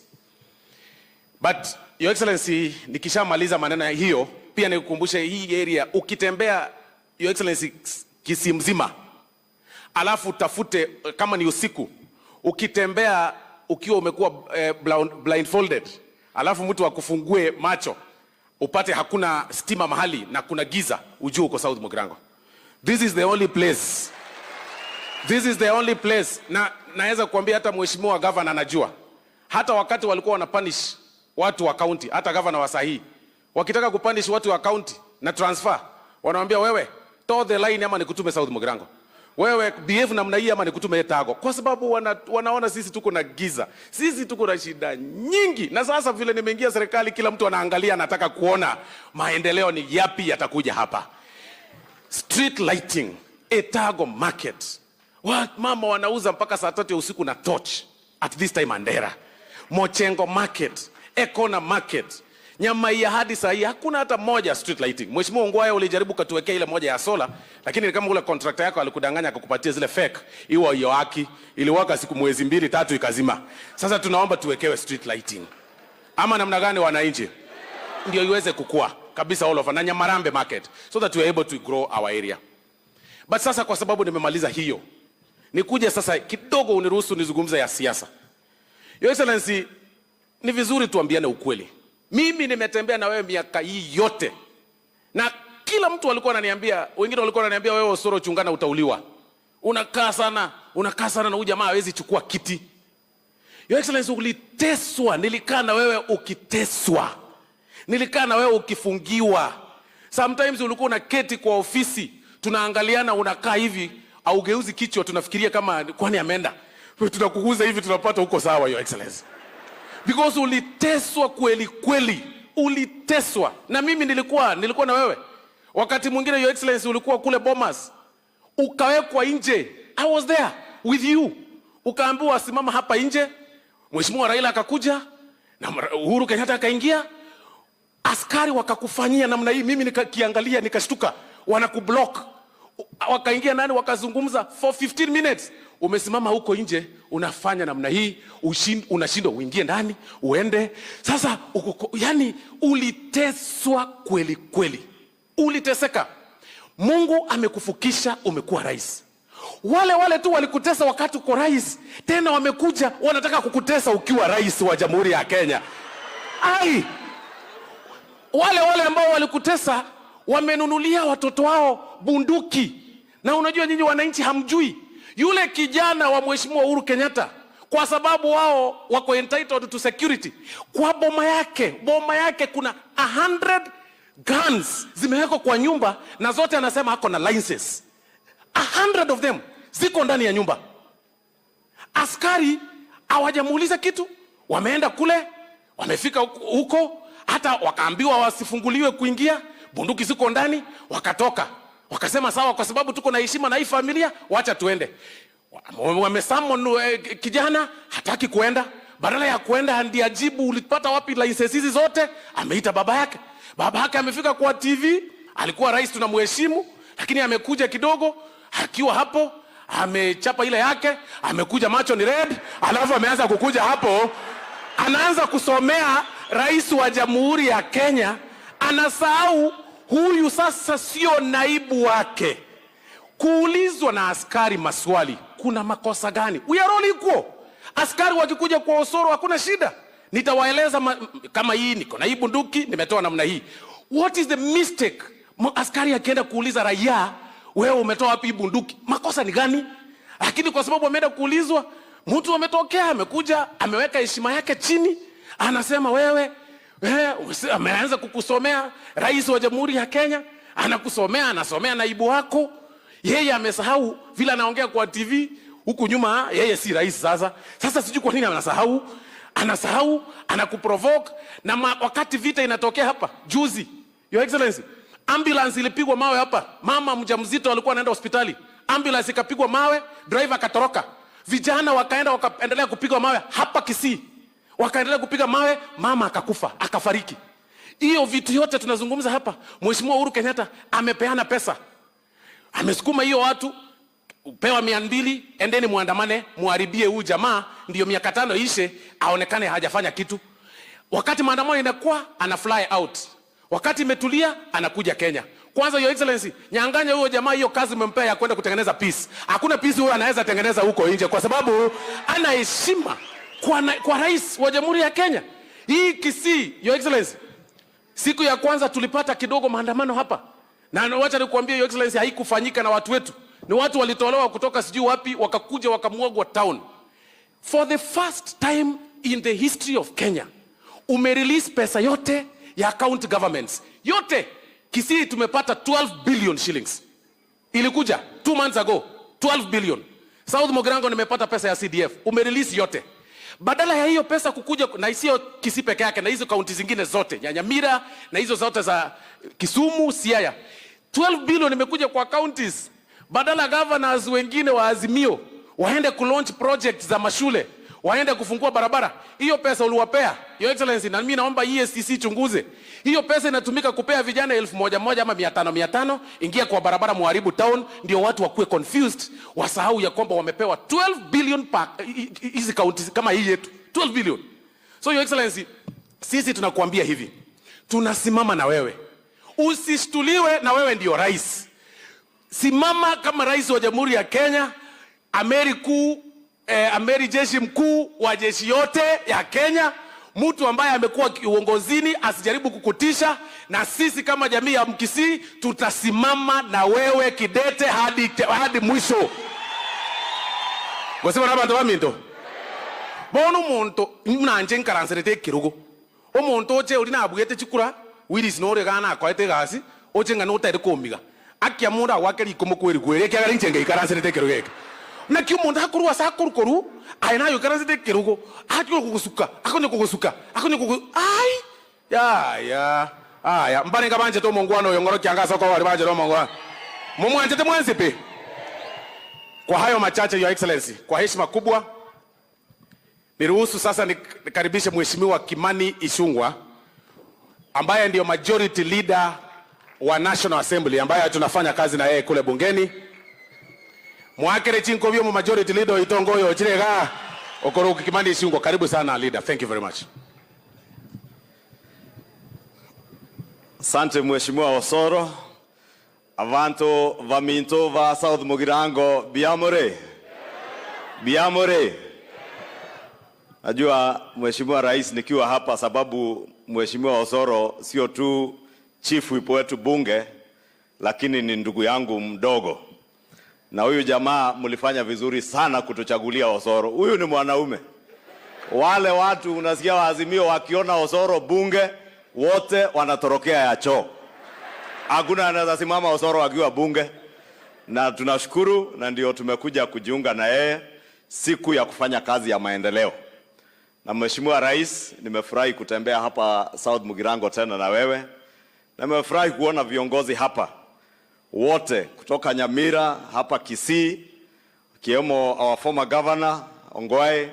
But Your Excellency, nikishamaliza maneno hiyo, pia nikukumbushe hii area ukitembea Your Excellency Kisii mzima, alafu tafute kama ni usiku, ukitembea ukiwa umekuwa blindfolded, alafu mtu akufungue macho, upate hakuna stima mahali na kuna giza, ujue uko South Mugirango. This is the only place This is the only place. Na naweza kuambia hata mheshimiwa governor anajua. Hata wakati walikuwa wanapunish watu wa county, hata governor wa sahi, wakitaka kupunish watu wa county na transfer, wanawaambia wewe toe the line ama nikutume South Mugirango. Wewe behave namna hii ama nikutume Etago. Kwa sababu wanaona sisi tuko na giza. Sisi tuko na shida nyingi. Na sasa vile nimeingia serikali, kila mtu anaangalia, anataka kuona maendeleo ni yapi yatakuja hapa. Street lighting, Etago market. Mama wanauza mpaka saa 3 usiku na torch at this time Andera. Mochengo market, Ekona market. Nyama ya hadi saa hii hakuna hata moja street lighting. Mheshimiwa Ongwae ulijaribu katuwekea ile moja ya sola, lakini ni kama ule contractor yako alikudanganya akakupatia zile fake. Iwa hiyo haki iliwaka siku mwezi 2-3 ikazima. Sasa tunaomba tuwekewe street lighting. Ama namna gani wananchi? Ndio iweze kukua kabisa all over na Nyamarambe market so that we are able to grow our area. But sasa kwa sababu nimemaliza hiyo, nikuje sasa kidogo uniruhusu nizungumze ya siasa. Your Excellency, ni vizuri tuambiane ukweli. Mimi nimetembea na wewe miaka hii yote. Na kila mtu alikuwa ananiambia, wengine walikuwa wananiambia wewe Osoro chungana utauliwa. Unakaa sana na huyu jamaa hawezi chukua kiti. Your Excellency, uliteswa, nilikaa na wewe ukiteswa. Nilikaa na wewe ukifungiwa. Sometimes ulikuwa unaketi kwa ofisi, tunaangaliana unakaa hivi, au geuzi kichwa tunafikiria kama kwani ameenda. Tunakuguza hivi tunapata huko sawa, Your Excellency. Because uliteswa kweli kweli. Uliteswa. Na mimi nilikuwa na wewe. Wakati mwingine Your Excellency ulikuwa kule Bomas. Ukawekwa nje. I was there with you. Ukaambiwa simama hapa nje. Mheshimiwa Raila akakuja na Uhuru Kenyatta akaingia. Askari wakakufanyia namna hii. Mimi nikiangalia nikashtuka. Wanakublock. Wakaingia nani wakazungumza for 15 minutes. Umesimama huko nje unafanya namna hii, unashindwa uingie ndani, uende. Sasa yani uliteswa kweli kweli. Uliteseka. Mungu amekufukisha, umekuwa rais. Wale tu walikutesa wakati uko rais, tena wamekuja wanataka kukutesa ukiwa rais wa Jamhuri ya Kenya. Wale ambao walikutesa wamenunulia watoto wao bunduki. Na unajua nyinyi wananchi hamjui. Yule kijana wa Mheshimiwa Uhuru Kenyatta, kwa sababu wao wako entitled to security, kwa boma yake kuna 100 guns zimewekwa kwa nyumba na zote anasema hako na licenses. 100 of them ziko ndani ya nyumba. Askari hawajamuuliza kitu, wameenda kule, wamefika huko, hata wakaambiwa wasifunguliwe kuingia, bunduki ziko ndani, wakatoka. Wakasema sawa, kwa sababu tuko na heshima na hii familia, wacha tuende. Wamesummon kijana, hataki kuenda. Badala ya kuenda ndiye ajibu ulipata wapi licenses hizi zote? Ameita baba yake. Baba yake amefika kwa TV, alikuwa rais tunamheshimu, lakini amekuja kidogo, akiwa hapo, amechapa ile yake, amekuja macho ni red, alafu ameanza kukuja hapo, anaanza kusomea rais wa Jamhuri ya Kenya, anasahau huyu sasa sio naibu wake. Kuulizwa na askari maswali, kuna makosa gani? We are all equal. Askari wakikuja kwa Osoro hakuna shida. Nitawaeleza kama hii niko na hii bunduki, nimetoa namna hii. What is the mistake? Askari akienda kuuliza raia, wewe umetoa wapi bunduki? Makosa ni gani? Lakini kwa sababu ameenda kuulizwa, mtu ametokea, amekuja, ameweka heshima yake chini, anasema wewe ameanza kukusomea rais wa Jamhuri ya Kenya, anasomea naibu wako. Yeye amesahau vile anaongea kwa TV, huku nyuma yeye si rais sasa. Sasa sijui kwa nini anasahau, anakuprovoke. Na wakati vita inatokea hapa, juzi, Your Excellency, ambulance ilipigwa mawe hapa. Mama mjamzito alikuwa anaenda hospitali. Ambulance ikapigwa mawe, driver akatoroka. Vijana wakaendelea kupigwa mawe hapa Kisii. Wakaendelea kupiga mawe, mama akakufa, akafariki. Hiyo vitu yote tunazungumza hapa. Mheshimiwa Uhuru Kenyatta amepeana pesa. Amesukuma hiyo watu, upewa 200, endeni muandamane, muharibie huyu jamaa, ndio miaka 5 ishe, aonekane hajafanya kitu. Wakati maandamano inakuwa, ana fly out. Wakati imetulia, anakuja Kenya. Kwanza Your Excellency, nyanganya huyo jamaa hiyo kazi umempea ya kwenda kutengeneza peace. Hakuna peace huyo anaweza tengeneza huko nje kwa sababu ana heshima kwa rais wa Jamhuri ya Kenya. Hii Kisii, Your Excellency, siku ya kwanza tulipata kidogo maandamano hapa. Na wacha nikuambie Your Excellency, haikufanyika na watu wetu. Ni watu walitolewa kutoka sijui wapi wakakuja wakamwagwa town. For the first time in the history of Kenya, umerelease pesa yote ya county governments. Yote. Kisii tumepata 12 billion shillings. Ilikuja 2 months ago, 12 billion. South Mugirango nimepata pesa ya CDF. Umerelease yote. Badala ya hiyo pesa kukuja, na isiyo Kisii peke yake, na hizo kaunti zingine zote, ya Nyamira, na hizo zote za Kisumu, Siaya. 12 billion imekuja kwa counties. Badala governors wengine wa Azimio waende kulaunch projects za mashule, waende kufungua barabara. Hiyo pesa uliwapea, Your Excellency, na mimi naomba ESTC chunguze. Hiyo pesa inatumika kupea vijana 1,100 ama 500, ingia kwa barabara muharibu town, ndio watu wakuwe confused, wasahau ya kwamba wamepewa 12 billion hizi counties kama hii yetu. 12 billion. So Your Excellency, sisi tunakuambia hivi. Tunasimama na wewe. Usishtuliwe, na wewe ndio rais. Simama kama rais wa Jamhuri ya Kenya, amiri jeshi mkuu wa jeshi yote ya Kenya, mtu ambaye amekuwa uongozini, asijaribu kukutisha, na sisi kama jamii ya Mkisii tutasimama na wewe kidete hadi mwisho. Gosema na bantu baminto. Bono muntu mnanje nkaransirete kirugo. Omuntu oche uri na bugete chikura, wiris no regana akwete gasi, oche ngana utari komiga. Akia munda wakeri kumukweri kwere kya garinchenge ikaransirete kirugo. Na kiumuntu hakurwa sakurukuru, aina yo karansirete kirugo. Atyo kugusuka, akonyo kugusuka, ya mbane kabanje to mongwano yongoro kyanga soko wali banje to mongwa. Mumwanje te mwanzipe. Kwa hayo machache, Your Excellency, kwa heshima kubwa, niruhusu sasa nikaribishe Mheshimiwa Kimani Ichung'wah ambaye ndio majority leader wa National Assembly, ambaye tunafanya kazi na yeye kule bungeni. Mwakere chinko byo mu majority leader itongoyo chirega okoro Kimani Ichung'wah, karibu sana leader. Thank you very much. Asante Mheshimiwa Osoro. Avanto vaminto va South Mugirango biamore. Najua Mheshimiwa Rais nikiwa hapa sababu Mheshimiwa Osoro sio tu chief whip wetu bunge, lakini ni ndugu yangu mdogo. Na huyu jamaa mlifanya vizuri sana kutuchagulia Osoro. Huyu ni mwanaume. Wale watu unasikia wa Azimio wakiona Osoro bunge, wote wanatorokea ya choo. Hakuna anaweza simama Osoro akiwa bunge, na tunashukuru, na ndio tumekuja kujiunga na yeye siku ya kufanya kazi ya maendeleo. Na Mheshimiwa Rais, nimefurahi kutembea hapa South Mugirango tena na wewe, na nimefurahi kuona viongozi hapa wote kutoka Nyamira hapa Kisii, kiwemo our former governor Ongwae,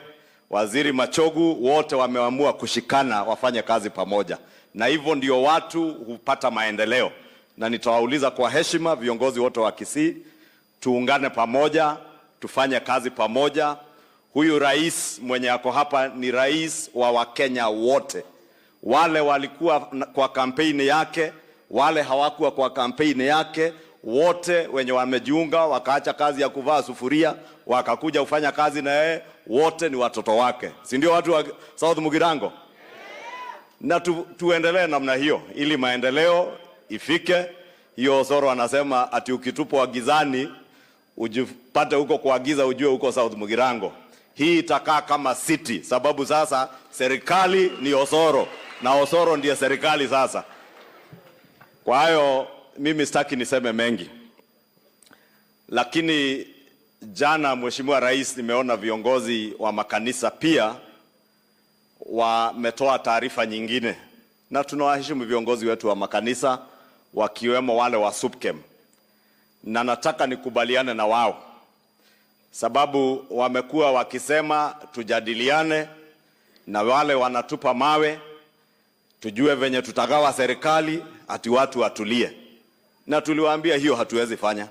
Waziri Machogu, wote wameamua kushikana wafanye kazi pamoja, na hivyo ndio watu hupata maendeleo. Na nitawauliza kwa heshima viongozi wote wa Kisii, tuungane pamoja, tufanye kazi pamoja. Huyu rais mwenye ako hapa ni rais wa Wakenya wote. Wale walikuwa kwa kampeni yake, wale hawakuwa kwa kampeni yake, wote wenye wamejiunga wakaacha kazi ya kuvaa sufuria wakakuja kufanya kazi na yeye, wote ni watoto wake. Si ndio watu wa South Mugirango? Na tuendelee namna hiyo ili maendeleo ifike. Hiyo Osoro anasema ati ukitupwa gizani ujipate huko kuagiza ujue huko South Mugirango. Hii itakaa kama city, sababu sasa serikali ni Osoro na Osoro ndiye serikali sasa. Kwa hiyo mimi sitaki niseme mengi, lakini jana Mheshimiwa Rais, nimeona viongozi wa makanisa pia wametoa taarifa nyingine, na tunawaheshimu viongozi wetu wa makanisa wakiwemo wale wa SUPKEM, na nataka nikubaliane na wao sababu wamekuwa wakisema tujadiliane, na wale wanatupa mawe tujue venye tutagawa serikali, ati watu watulie, na tuliwaambia hiyo hatuwezi fanya.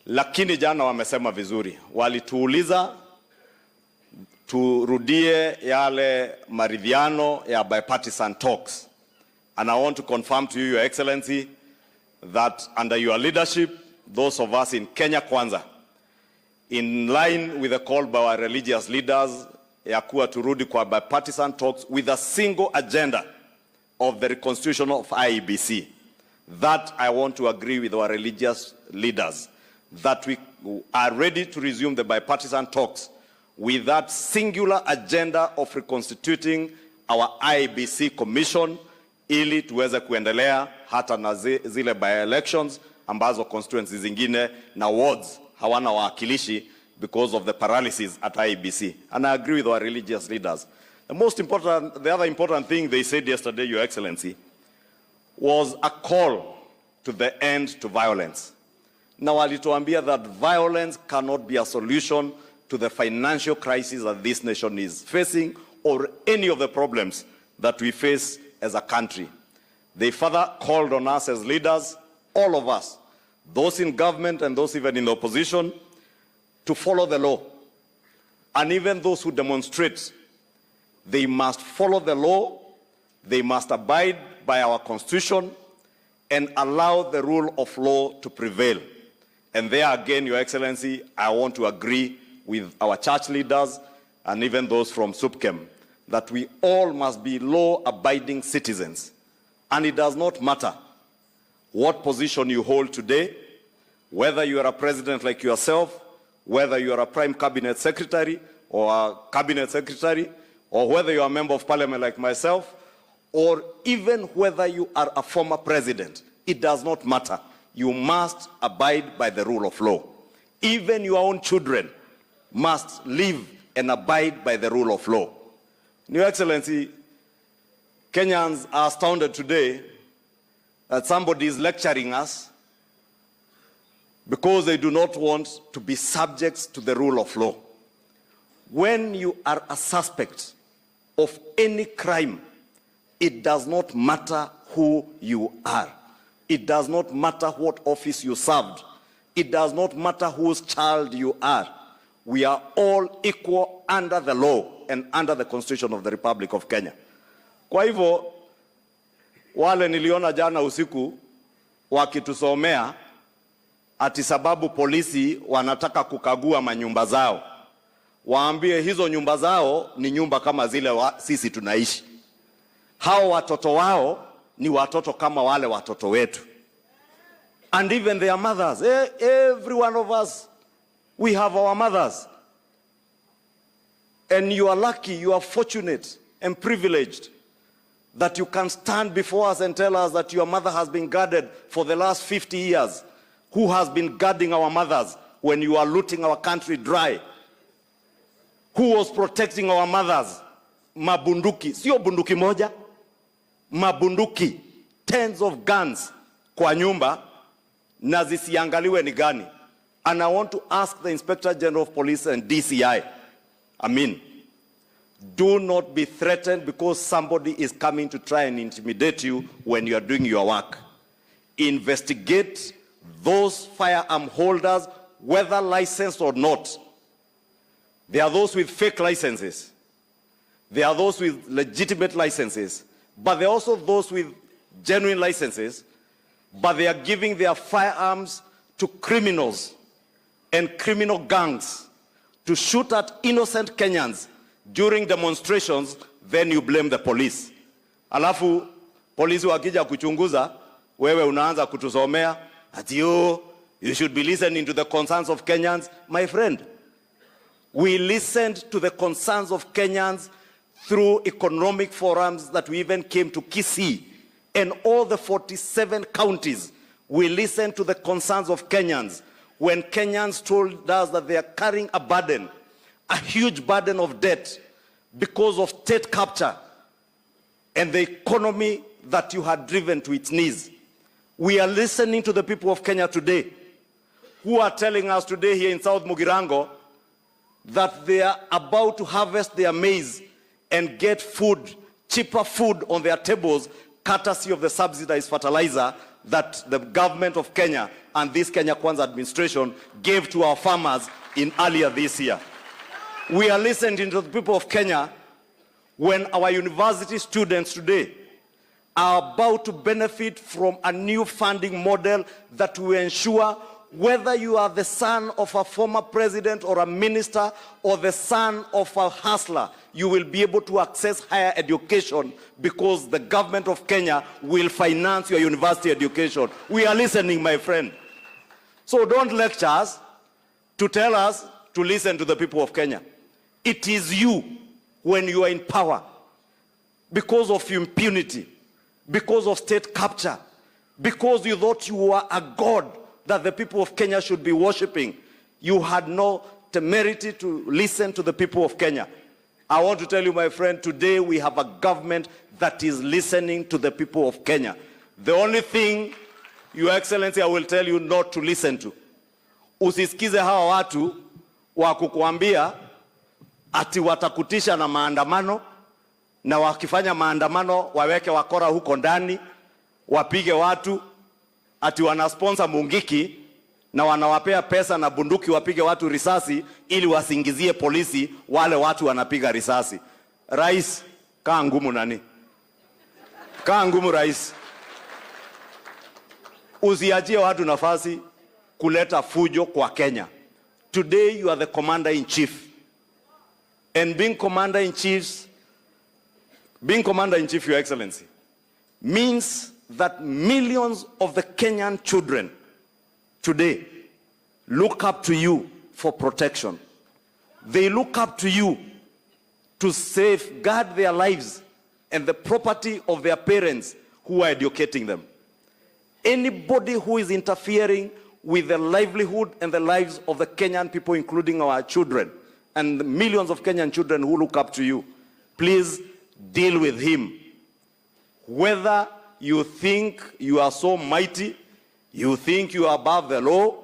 Lakini jana wamesema vizuri, walituuliza turudie yale maridhiano ya bipartisan talks. And I want to confirm to you, Your Excellency, that under your leadership, those of us in Kenya Kwanza, in line with the call by our religious leaders, ya kuwa turudi kwa bipartisan talks with a single agenda of the reconstitution of IEBC. That I want to agree with our religious leaders, that we are ready to resume the bipartisan talks with that singular agenda of reconstituting our IEBC commission ili tuweze kuendelea hata na zile by-elections ambazo constituencies zingine na wards hawana waakilishi because of the paralysis at IEBC. And I agree with our religious leaders. The other important thing they said yesterday, Your Excellency, was a call to the end to violence. Now, walituambia that violence cannot be a solution to the financial crisis that this nation is facing or any of the problems that we face as a country. They further called on us as leaders, all of us, those in government and those even in the opposition, to follow the law. And even those who demonstrate, they must follow the law, they must abide by our constitution, and allow the rule of law to prevail. And there again, Your Excellency, I want to agree with our church leaders and even those from SUPKEM that we all must be law-abiding citizens. And it does not matter what position you hold today, whether you are a president like yourself, whether you are a prime cabinet secretary or a cabinet secretary, or whether you are a member of parliament like myself, or even whether you are a former president. It does not matter. You must abide by the rule of law. Even your own children must live and abide by the rule of law. Your Excellency, Kenyans are astounded today that somebody is lecturing us because they do not want to be subjects to the rule of law. When you are a suspect of any crime, it does not matter who you are. It does not matter what office you served. It does not matter whose child you are. We are all equal under the law and under the Constitution of the Republic of Kenya. Kwa hivyo, wale niliona jana usiku wakitusomea ati sababu polisi wanataka kukagua manyumba zao. Waambie hizo nyumba zao ni nyumba kama zile sisi tunaishi. Hao watoto wao ni watoto kama wale watoto wetu. And even their mothers, every one of us, we have our mothers. And you are lucky, you are fortunate and privileged that you can stand before us and tell us that your mother has been guarded for the last 50 years. Who has been guarding our mothers when you are looting our country dry? Who was protecting our mothers? Mabunduki. Sio bunduki moja. Mabunduki. Tens of guns kwa nyumba na zisiangaliwe ni gani. And I want to ask the Inspector General of Police and DCI, do not be threatened because somebody is coming to try and intimidate you when you are doing your work. Investigate those firearm holders, whether licensed or not. There are those with fake licenses. There are those with legitimate licenses. But there are also those with genuine licenses. But they are giving their firearms to criminals and criminal gangs to shoot at innocent Kenyans during demonstrations. Then you blame the police. Alafu, polisi wakija kuchunguza, wewe unaanza kutusomea, ati you should be listening to the concerns of Kenyans. My friend, we listened to the concerns of Kenyans through economic forums that we even came to Kisii. And all the 47 counties, we listened to the concerns of Kenyans when Kenyans told us that they are carrying a burden, a huge burden of debt because of state capture and the economy that you had driven to its knees. We are listening to the people of Kenya today who are telling us today here in South Mugirango that they are about to harvest their maize and get food, cheaper food on their tables, courtesy of the subsidized fertilizer that the government of Kenya and this Kenya Kwanza administration gave to our farmers in earlier this year. We are listening to the people of Kenya when our university students today are about to benefit from a new funding model that will ensure whether you are the son of a former president or a minister or the son of a hustler, you will be able to access higher education because the government of Kenya will finance your university education. We are listening, my friend. So don't lecture us to tell us to listen to the people of Kenya. It is you, when you are in power, because of impunity, because of state capture, because you thought you were a god that the people of Kenya should be worshipping, you had no temerity to listen to the people of Kenya. I want to tell you, my friend, today we have a government that is listening to the people of Kenya. The only thing, Your Excellency, I will tell you not to listen to. Usisikize hawa watu wa kukuambia ati watakutisha na maandamano, na wakifanya maandamano waweke wakora huko ndani, wapige watu, ati wanasponsor Mungiki na wanawapea pesa na bunduki wapige watu risasi ili wasingizie polisi wale watu wanapiga risasi. Rais, kaa ngumu nani? Kaa ngumu rais. Usiachie watu nafasi kuleta fujo kwa Kenya. Today you are the commander-in-chief. And being commander-in-chief, Your Excellency, means that millions of the Kenyan children today look up to you for protection. They look up to you to safeguard their lives and the property of their parents who are educating them. Anybody who is interfering with the livelihood and the lives of the Kenyan people, including our children, and the millions of Kenyan children who look up to you, please deal with him. Whether you think you are so mighty, you think you are above the law.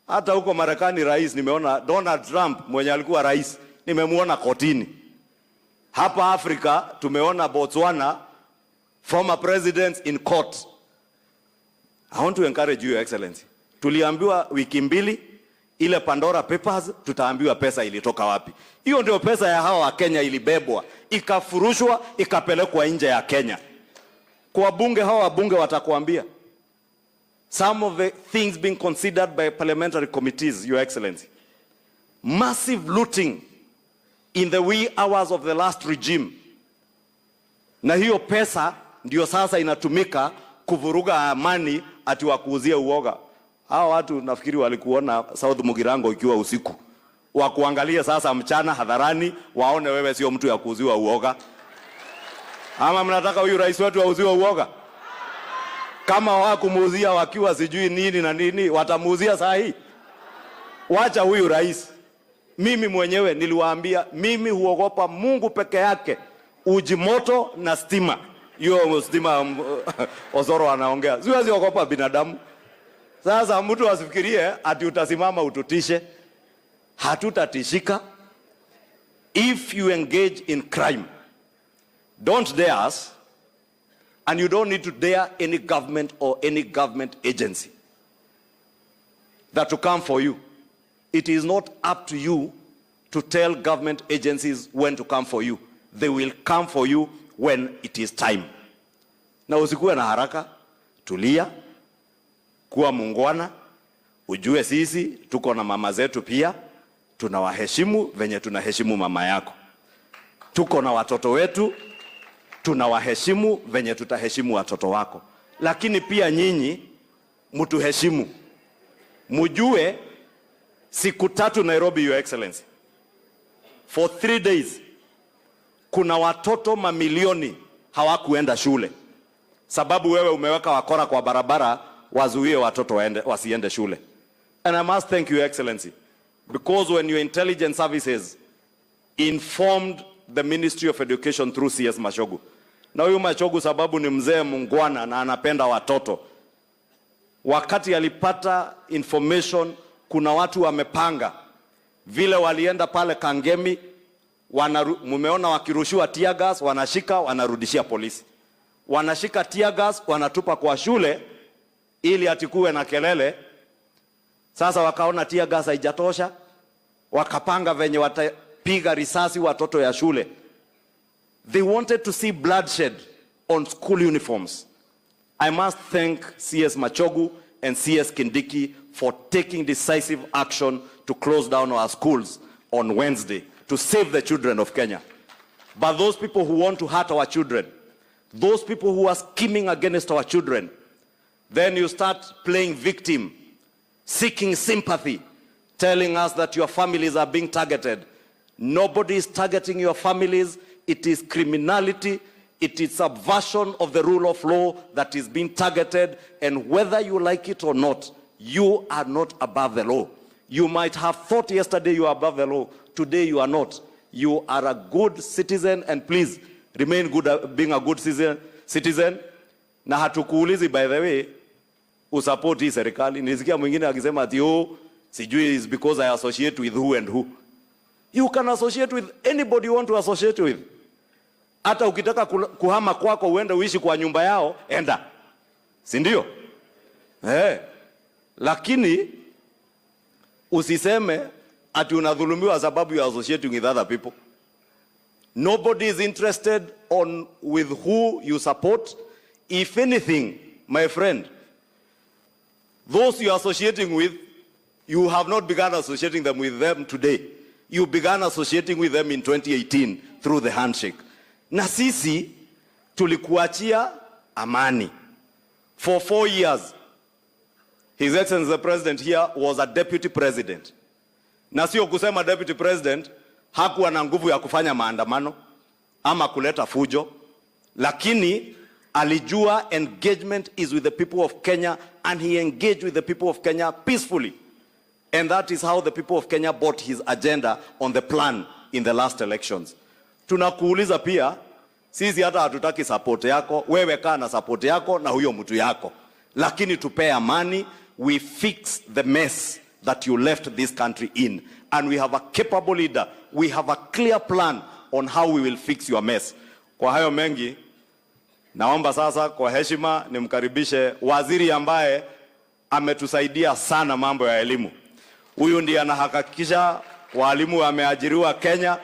Hata huko Marekani rais, nimeona Donald Trump mwenye alikuwa rais, nimemuona kotini. Hapa Afrika tumeona Botswana former presidents in court. I want to encourage you, Your Excellency. Tuliambiwa wiki mbili ile Pandora Papers, tutaambiwa pesa ilitoka wapi. Hiyo ndio pesa ya hawa wa Kenya ilibebwa, ikafurushwa, ikapelekwa nje ya Kenya. Kwa bunge, hawa wabunge watakuambia. Some of the things being considered by parliamentary committees, Your Excellency. Massive looting in the wee hours of the last regime. Na hiyo pesa ndio sasa inatumika kuvuruga amani ati wakuuzie uoga. Hao watu nafikiri walikuona South Mugirango ikiwa usiku. Wakuangalia sasa mchana hadharani, waone wewe sio mtu ya kuuziwa uoga. Ama mnataka huyu rais wetu auziwe uoga? Kama hawakumuuzia wakiwa sijui nini na nini, watamuuzia saa hii? Wacha huyu rais. Mimi mwenyewe niliwaambia, mimi huogopa Mungu peke yake, uji moto na stima. Hiyo stima Osoro anaongea. Siwezi ogopa binadamu. Sasa mtu asifikirie ati utasimama ututishe. Hatutatishika. If you engage in crime, don't dare us, and you don't need to dare any government or any government agency that to come for you. It is not up to you to tell government agencies when to come for you. They will come for you when it is time. Na usikuwe na haraka, tulia, kuwa mungwana, ujue sisi tuko na mama zetu pia, tunawaheshimu venye tunaheshimu mama yako. Tuko na watoto wetu, tunawaheshimu venye tutaheshimu watoto wako. Lakini pia nyinyi mtuheshimu. Mujue siku 3 Nairobi, Your Excellency. For 3 days kuna watoto mamilioni hawakuenda shule. Sababu wewe umeweka wakora kwa barabara wazuie watoto wasiende shule. And I must thank you, Your Excellency, because when your intelligence services informed the Ministry of Education through CS Mashogu. Na huyu Mashogu sababu ni mzee mungwana na anapenda watoto. Wakati alipata information kuna watu wamepanga vile walienda pale Kangemi, mumeona wakirushiwa tear gas, wanashika wanarudishia polisi. Wanashika tear gas wanatupa kwa shule ili atikuwe na kelele. Sasa wakaona tear gas haijatosha, wakapanga venye watapiga risasi watoto ya shule. They wanted to see bloodshed on school uniforms. I must thank CS Machogu and CS Kindiki for taking decisive action to close down our schools on Wednesday to save the children of Kenya. But those people who want to hurt our children, those people who are scheming against our children, then you start playing victim. seeking sympathy, telling us that your families are being targeted. Nobody is targeting your families. It is criminality. It is subversion of the rule of law that is being targeted. And whether you like it or not, you are not above the law. You might have thought yesterday you are above the law. Today you are not. You are a good citizen, and please remain good, being a good citizen. Na hatukuulizi, by the way, usupport hii serikali. Nilisikia mwingine akisema ati sijui is because I associate with who and who. You can associate with anybody you want to associate with. Hata ukitaka kuhama kwako uende uishi kwa nyumba yao, enda. Si ndio? Lakini usiseme ati unadhulumiwa sababu you are associating with other people. Nobody is interested with who you support. If anything, my friend, those you are associating with, you have not begun associating them with them today. You began associating with them in 2018 through the handshake. Na sisi tulikuachia amani. For 4 years, His Excellency the President here was a deputy president. Na sio kusema deputy president hakuwa na nguvu ya kufanya maandamano ama kuleta fujo, lakini alijua engagement is with the people of Kenya, and he engaged with the people of Kenya peacefully. And that is how the people of Kenya bought his agenda on the plan in the last elections. Tunakuuliza pia, sisi hata hatutaki support yako, wewe kaa na support yako na huyo mtu yako. Lakini tupe amani, we fix the mess that you left this country in. And we have a capable leader. We have a clear plan on how we will fix your mess. Kwa hayo mengi, naomba sasa kwa heshima nimkaribishe waziri ambaye ametusaidia sana mambo ya elimu. Huyu ndiye anahakikisha walimu wameajiriwa Kenya,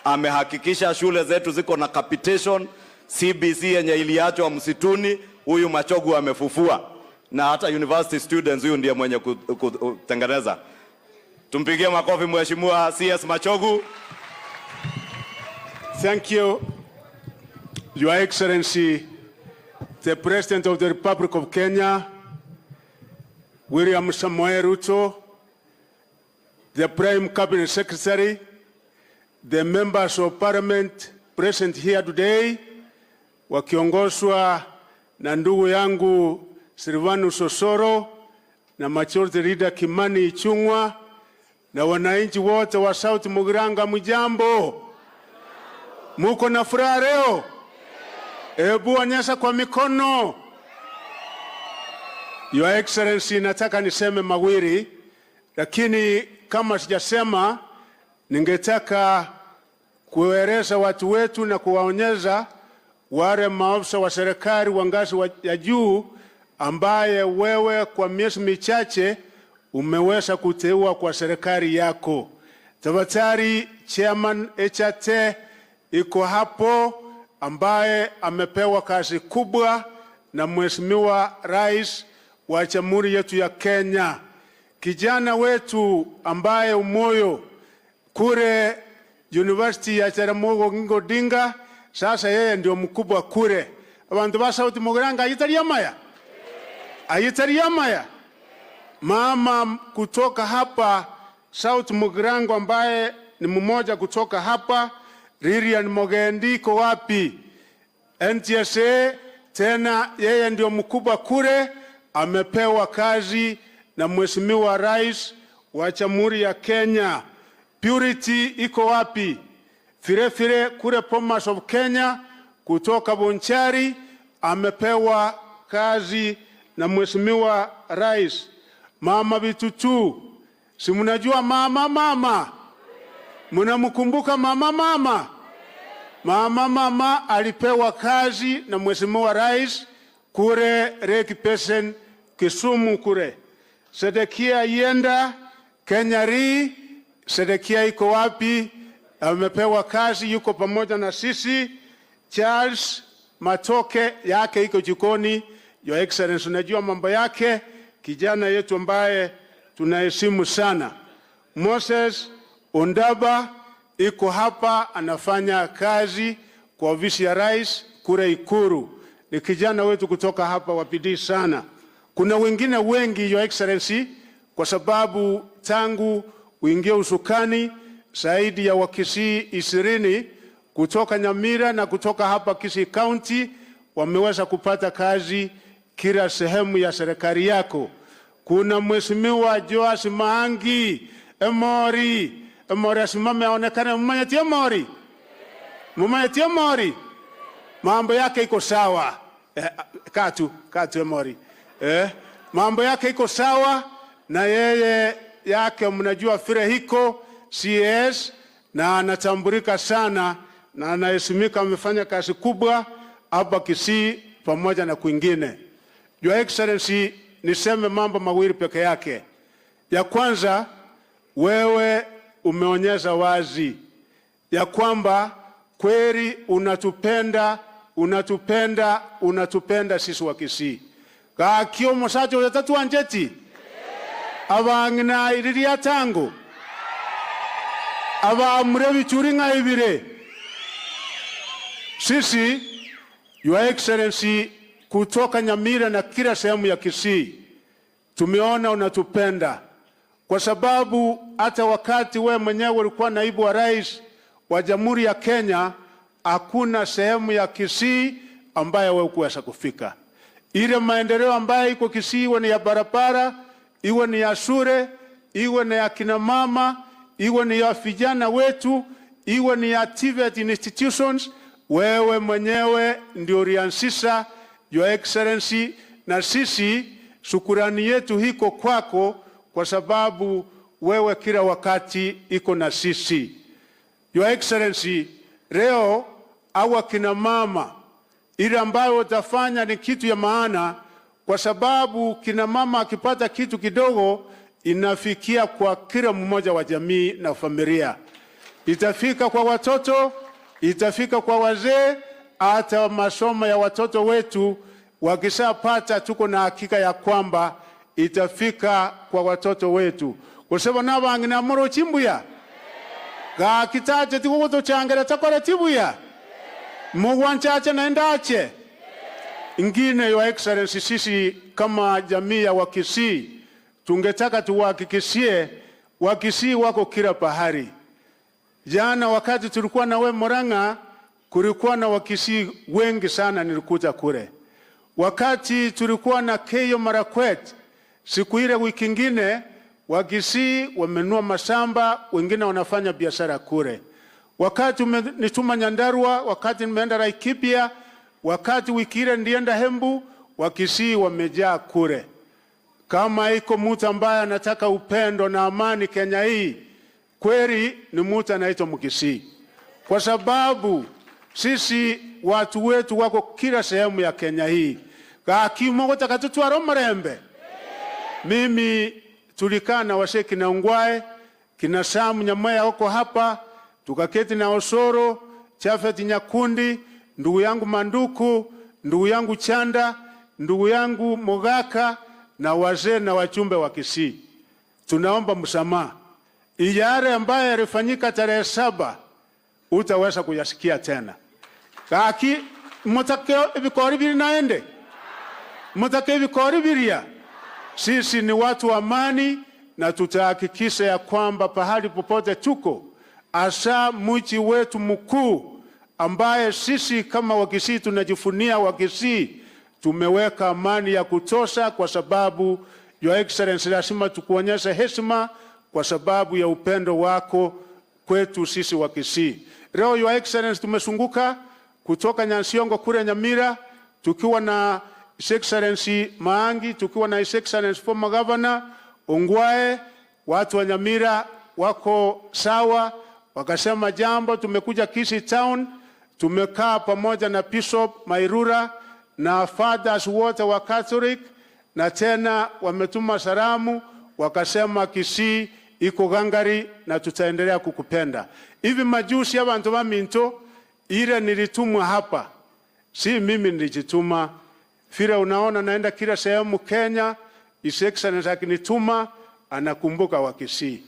amehakikisha shule zetu ziko na capitation, CBC yenye iliachwa msituni, huyu Machogu amefufua. Na hata university students huyu ndiye mwenye kutengeneza. Tumpigie makofi Mheshimiwa CS Machogu. Thank you, Your Excellency, the President of the Republic of Kenya, William Samoei Ruto, the Prime Cabinet Secretary, the members of Parliament present here today, wakiongozwa na ndugu yangu Silvanus Osoro na Majority Leader Kimani Ichung'wa na wananchi wote wa South Mugiranga, mjambo. Muko na furaha leo? Ebu onyesha kwa mikono. Your Excellency, nataka niseme mawili, lakini kama sijasema, ningetaka kueleza watu wetu na kuwaonyesha wale maafisa wa serikali wa ngazi ya juu ambaye wewe kwa miezi michache umeweza kuteua kwa serikali yako. Tafadhali Chairman HT iko hapo, ambaye amepewa kazi kubwa na Mheshimiwa Rais wa Jamhuri yetu ya Kenya. Kijana wetu ambaye umoyo kure University ya Jaramogi Odinga, sasa yeye ndio mkubwa kure. Abantu ba South Mugiranga ayitariamaya. Mama kutoka hapa South Mugiranga ambaye ni mmoja kutoka hapa, Lilian Mogendi ko wapi? NTSA tena yeye ndio mkubwa kure, amepewa kazi na Mheshimiwa Rais wa Jamhuri ya Kenya. Purity iko wapi? Fire kure Bomas of Kenya kutoka Bonchari amepewa kazi na Mheshimiwa Rais. Mama Bitutu, si mnajua mama? Mnamkumbuka mama? Mama alipewa kazi na Mheshimiwa Rais kure Lake Basin Kisumu kure. Sedekia Yenda Kenyari, Sedekia iko wapi? Amepewa kazi, yuko pamoja na sisi. Charles Matoke yake iko jikoni. Your Excellency, unajua mambo yake, kijana yetu ambaye tunaheshimu sana. Moses Ondaba iko hapa, anafanya kazi kwa ofisi ya Rais kule Ikuru. Ni kijana wetu kutoka hapa, wapidii sana. Kuna wengine wengi, Your Excellency, kwa sababu tangu uingie usukani zaidi ya Wakisii 20 kutoka Nyamira na kutoka hapa Kisii County wameweza kupata kazi kila sehemu ya serikali yako. Kuna Mheshimiwa Joas Maangi Emori asimame aonekane. Mmanyatia Mori mambo yake iko sawa. Katu Emori mambo yake iko sawa, na yeye yake mnajua fire hiko CS na anatambulika sana na anaheshimika. Amefanya kazi kubwa hapa Kisii pamoja na kwingine. Your Excellency, niseme mambo mawili peke yake. Ya kwanza, wewe umeonyesha wazi ya kwamba kweli unatupenda sisi wa Kisii. Kakio mosacho yatatu anjeti abangina iriria tango aba mrevi churinga ibire. Sisi, Your Excellency, kutoka Nyamira na kila sehemu ya Kisii tumeona unatupenda, kwa sababu hata wakati wewe mwenyewe ulikuwa naibu wa rais wa Jamhuri ya Kenya hakuna sehemu ya Kisii ambayo wewe kuweza kufika. Ile maendeleo ambayo iko Kisii, iwe ni ya barabara, iwe ni ya shule, iwe ni ya kina mama, iwe ni ya vijana wetu, iwe ni ya TVET institutions, wewe mwenyewe ndio ulianzisha, Your Excellency, na sisi shukrani yetu hiko kwako, kwa sababu wewe kila wakati iko na sisi. Your Excellency, leo awa kina mama, ile ambayo utafanya ni kitu ya maana, kwa sababu kina mama akipata kitu kidogo inafikia kwa kila mmoja wa jamii na familia. Itafika kwa watoto, itafika kwa wazee, hata masomo ya watoto wetu wakishapata, tuko na hakika ya kwamba itafika kwa watoto wetu. Kwa sababu nabangina moro chimbuya ga kitaje tikugoto changera takora tibuya mugwanchache naendache ingine. Your Excellency, sisi kama jamii ya Wakisii tungetaka tuwahakikishie Wakisii wako kila pahari. Jana wakati tulikuwa na we Murang'a, kulikuwa na Wakisii wengi sana nilikuta kule. Wakati tulikuwa na Keyo Marakwet, siku ile wiki ingine Wakisii wamenua mashamba, wengine wanafanya biashara kule. Wakati nituma Nyandarua, wakati nimeenda Laikipia, wakati wiki ile ndienda Hembu, Wakisii wamejaa kule. Kama iko mtu ambaye anataka upendo na amani Kenya hii, kweli ni mtu anaitwa Mkisii, kwa sababu sisi watu wetu wako kila sehemu ya Kenya hii. Kakimogo takatutu aromarembe. Mimi tulikaa na washe kina Ungwae, kina Samu Nyamaya wako hapa, tukaketi na Osoro, Chafet Nyakundi, ndugu yangu Manduku, ndugu yangu Chanda, ndugu yangu Mogaka na wazee na wachumbe wa Kisii. Tunaomba msamaha. Iyare ambaye yalifanyika tarehe 7 utaweza kuyasikia tena. Kaki mutakeo ibikori biri naende. Mutakeo ibikori biria. Sisi ni watu wa amani, na tutahakikisha ya kwamba pahali popote tuko, asa mji wetu mkuu ambaye sisi kama Wakisii tunajifunia Wakisii, tumeweka amani ya kutosha, kwa sababu Your Excellency lazima tukuonyeshe heshima kwa sababu ya upendo wako kwetu sisi Wakisii. Leo Your Excellency tumesunguka kutoka Nyansiongo kule Nyamira, tukiwa na His Excellency Maangi, tukiwa na His Excellency former Governor Ongwae. Watu wa Nyamira wako sawa, wakasema jambo. Tumekuja Kisii Town, tumekaa pamoja na Bishop Mairura na fathers wote wa Catholic, na tena wametuma salamu, wakasema Kisii iko gangari na tutaendelea kukupenda. Hivi majuzi abantu ba Minto ile nilitumwa hapa, si mimi nilijituma. Fira unaona naenda kila sehemu Kenya, His Excellency akinituma anakumbuka Wakisii.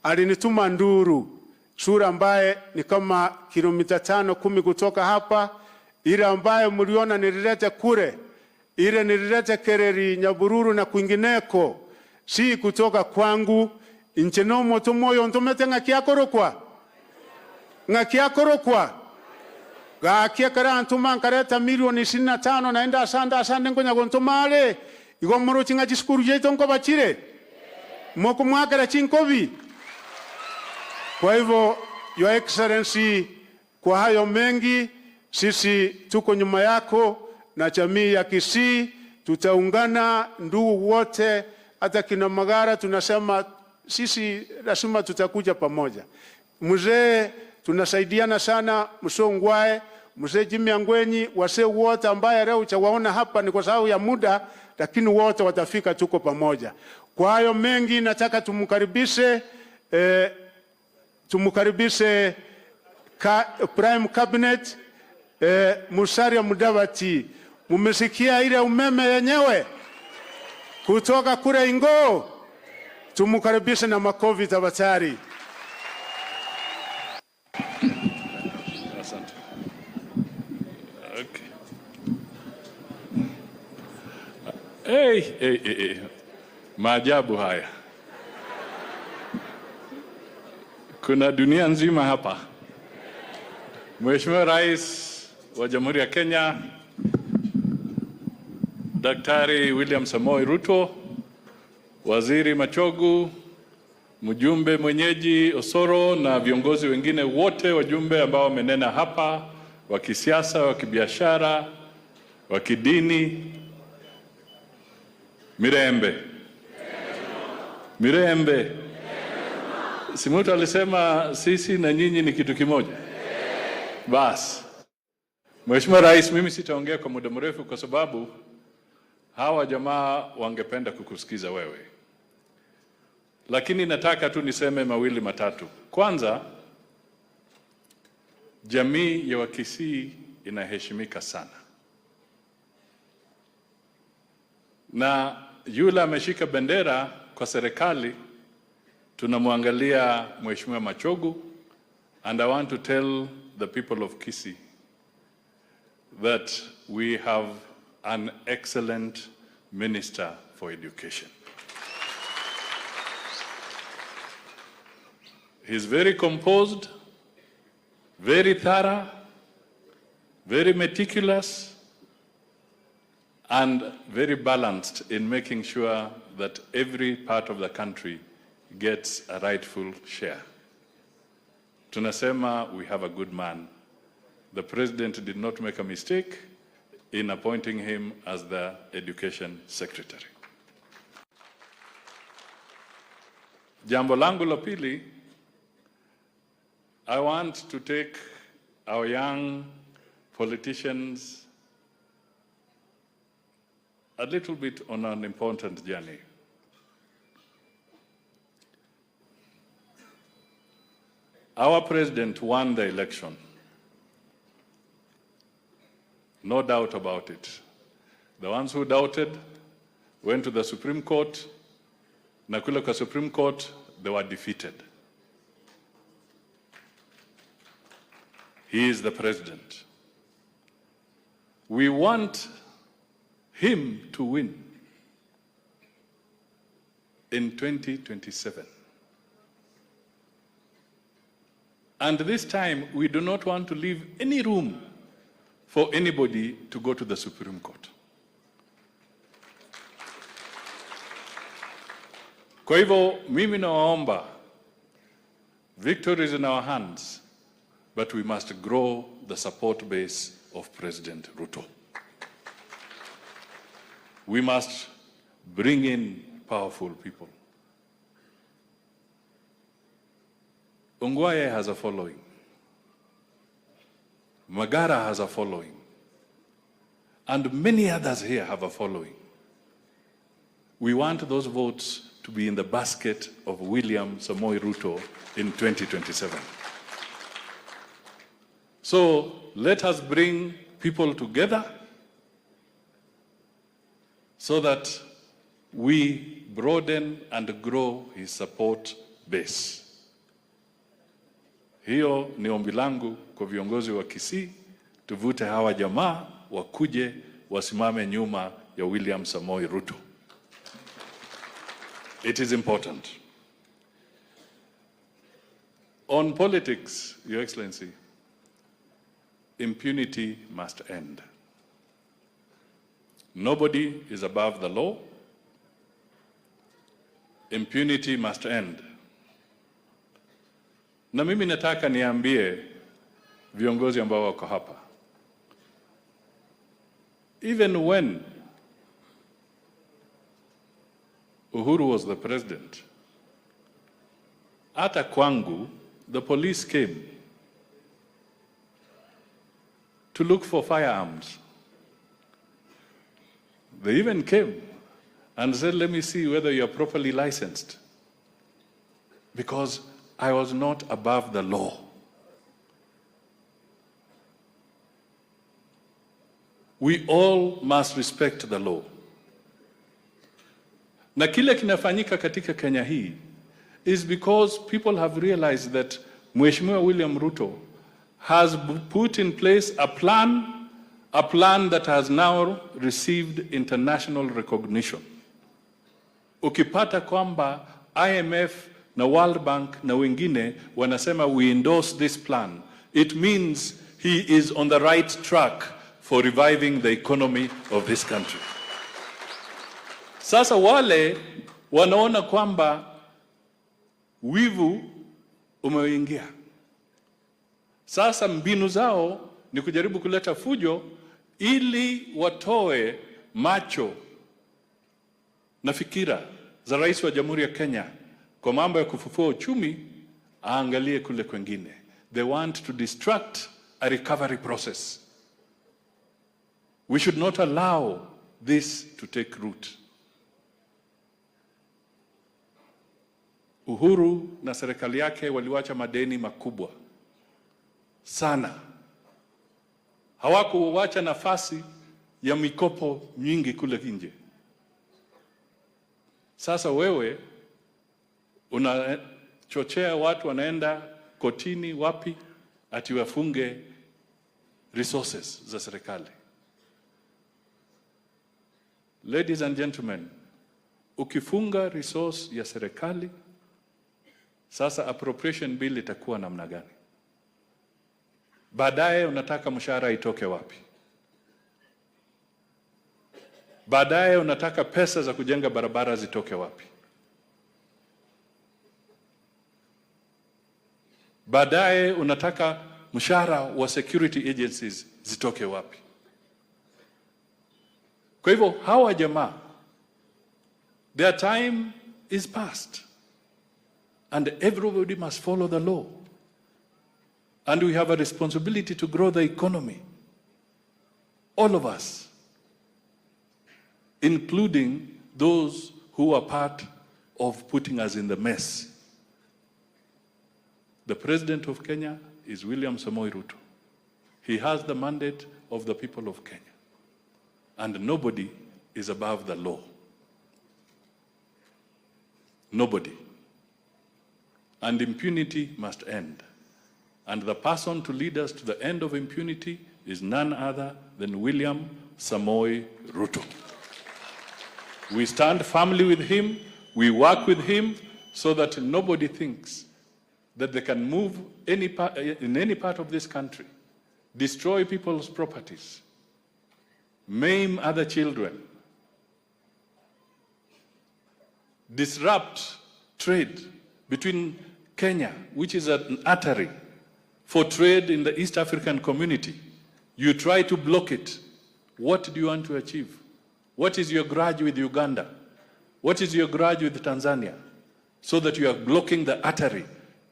Alinituma Nduru, sura ambaye ni kama kilomita 5-10 kutoka hapa, ile ambaye mliona nililete kure, ile nililete Kereri, Nyabururu na kwingineko. si kutoka kwangu. Incheno moto moyo ntomete ngakiakorokwa gakia kara ntuma nkareta milioni 25 naenda asande ngonya gontomale igomoro chinga chiskuru jeito nko bachire moko mwakara chinkobi. Kwa hivyo Your Excellency, kwa hayo mengi sisi tuko nyuma yako na jamii ya Kisii, tutaungana ndugu wote, hata kina Magara tunasema sisi lazima tutakuja pamoja. Mzee tunasaidiana sana, Msongwae, Mzee Jimmy Angwenyi, wase wote ambaye leo chawaona hapa ni kwa sababu ya muda, lakini wote watafika, tuko pamoja. Kwa hayo mengi nataka tumukaribishe Prime Cabinet Musalia Mudavadi. Mumesikia ile umeme yenyewe kutoka kule Ingo, tumukaribishe na makofi tafadhali. Asante. Okay. Hey. Maajabu haya. Kuna dunia nzima hapa. Mheshimiwa Rais wa Jamhuri ya Kenya Daktari William Samoei Ruto, Waziri Machogu, mjumbe mwenyeji Osoro na viongozi wengine wote, wajumbe ambao wamenena hapa, wa kisiasa, wa kibiashara, wa kidini, Mirembe. Simutu alisema sisi na nyinyi ni kitu kimoja. Bas. Mheshimiwa Rais, mimi sitaongea kwa muda mrefu kwa sababu hawa jamaa wangependa kukusikiza wewe. Lakini nataka tu niseme mawili matatu. Kwanza, jamii ya Wakisii inaheshimika sana. Na yule ameshika bendera kwa serikali tunamwangalia Mheshimiwa Machogu, and I want to tell the people of Kisii that we have an excellent Minister for Education. He's very composed, very thorough, very meticulous, and very balanced in making sure that every part of the country gets a rightful share. Tunasema we have a good man. The President did not make a mistake in appointing him as the Education Secretary. Jambo langu la pili, I want to take our young politicians a little bit on an important journey. Our president won the election. No doubt about it. The ones who doubted went to the Supreme Court. Na kule kwa Supreme Court, they were defeated. He is the president. We want him to win in 2027. And this time, we do not want to leave any room for anybody to go to the Supreme Court. Kwa hivyo, mimi nawaomba, victory is in our hands, but we must grow the support base of President Ruto. We must bring in powerful people. Ongwae has a following. Magara has a following. And many others here have a following. We want those votes to be in the basket of William Samoei Ruto in 2027. So let us bring people together so that we broaden and grow his support base. Hiyo ni ombi langu kwa viongozi wa Kisii, tuvute hawa jamaa wakuje wasimame nyuma ya William Samoei Ruto. It is important. On politics, Your Excellency, impunity must end. Nobody is above the law. Impunity must end. Na mimi nataka niambie viongozi ambao wako hapa. Even when Uhuru was the president, hata kwangu, the police came to look for firearms. They even came and said, let me see whether you're properly licensed. Because I was not above the law. We all must respect the law. Na kile kinafanyika katika Kenya hii is because people have realized that Mheshimiwa William Ruto has put in place a plan that has now received international recognition. Ukipata kwamba IMF na World Bank na wengine wanasema we endorse this plan, it means he is on the right track for reviving the economy of this country. Sasa wale wanaona kwamba wivu umeingia. Sasa mbinu zao ni kujaribu kuleta fujo ili watoe macho na fikira za rais wa Jamhuri ya Kenya kwa mambo ya kufufua uchumi, aangalie kule kwengine. They want to distract a recovery process. We should not allow this to take root. Uhuru na serikali yake waliwacha madeni makubwa sana. Hawakuwacha nafasi ya mikopo nyingi kule nje. Sasa wewe unachochea watu wanaenda kotini wapi ati wafunge resources za serikali. Ladies and gentlemen, ukifunga resource ya serikali, sasa appropriation bill itakuwa namna gani? Baadaye unataka mshahara itoke wapi? Baadaye unataka pesa za kujenga barabara zitoke wapi? Baadaye unataka mshahara wa security agencies zitoke wapi? Kwa hivyo hawa jamaa, their time is past and everybody must follow the law. And we have a responsibility to grow the economy. All of us, including those who are part of putting us in the mess. The President of Kenya is William Samoei Ruto. He has the mandate of the people of Kenya. And nobody is above the law. Nobody. And impunity must end. And the person to lead us to the end of impunity is none other than William Samoei Ruto. We stand firmly with him, we work with him so that nobody thinks that they can move in any part of this country, destroy people's properties, maim other children, disrupt trade between Kenya, which is an artery for trade in the East African community. You try to block it. What do you want to achieve? What is your grudge with Uganda? What is your grudge with Tanzania? So that you are blocking the artery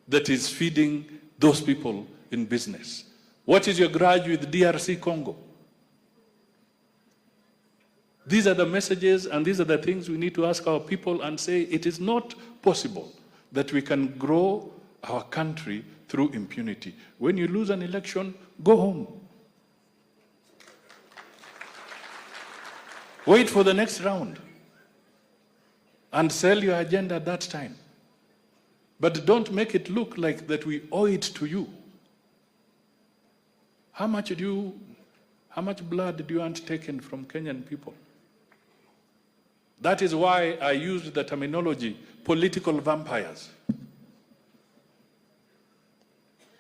that is feeding those people in business. What is your grudge with DRC Congo? These are the messages and these are the things we need to ask our people and say it is not possible that we can grow our country through impunity. When you lose an election, go home. Wait for the next round and sell your agenda at that time. But don't make it look like that we owe it to you. How much blood do you want taken from Kenyan people? That is why I used the terminology political vampires.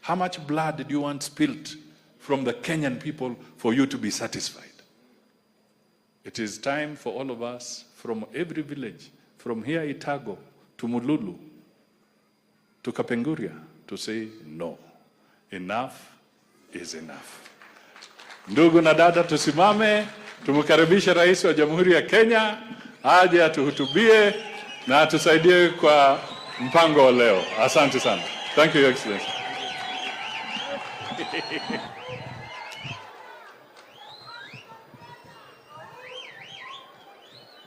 How much blood do you want spilt from the Kenyan people for you to be satisfied? It is time for all of us from every village, from here Etago to Mululu to Kapenguria, to say no. Enough is enough. Ndugu na dada, tusimame, tumkaribishe Rais wa Jamhuri ya Kenya aje atuhutubie na atusaidie kwa mpango wa leo. Asante sana. Thank you, Your Excellency.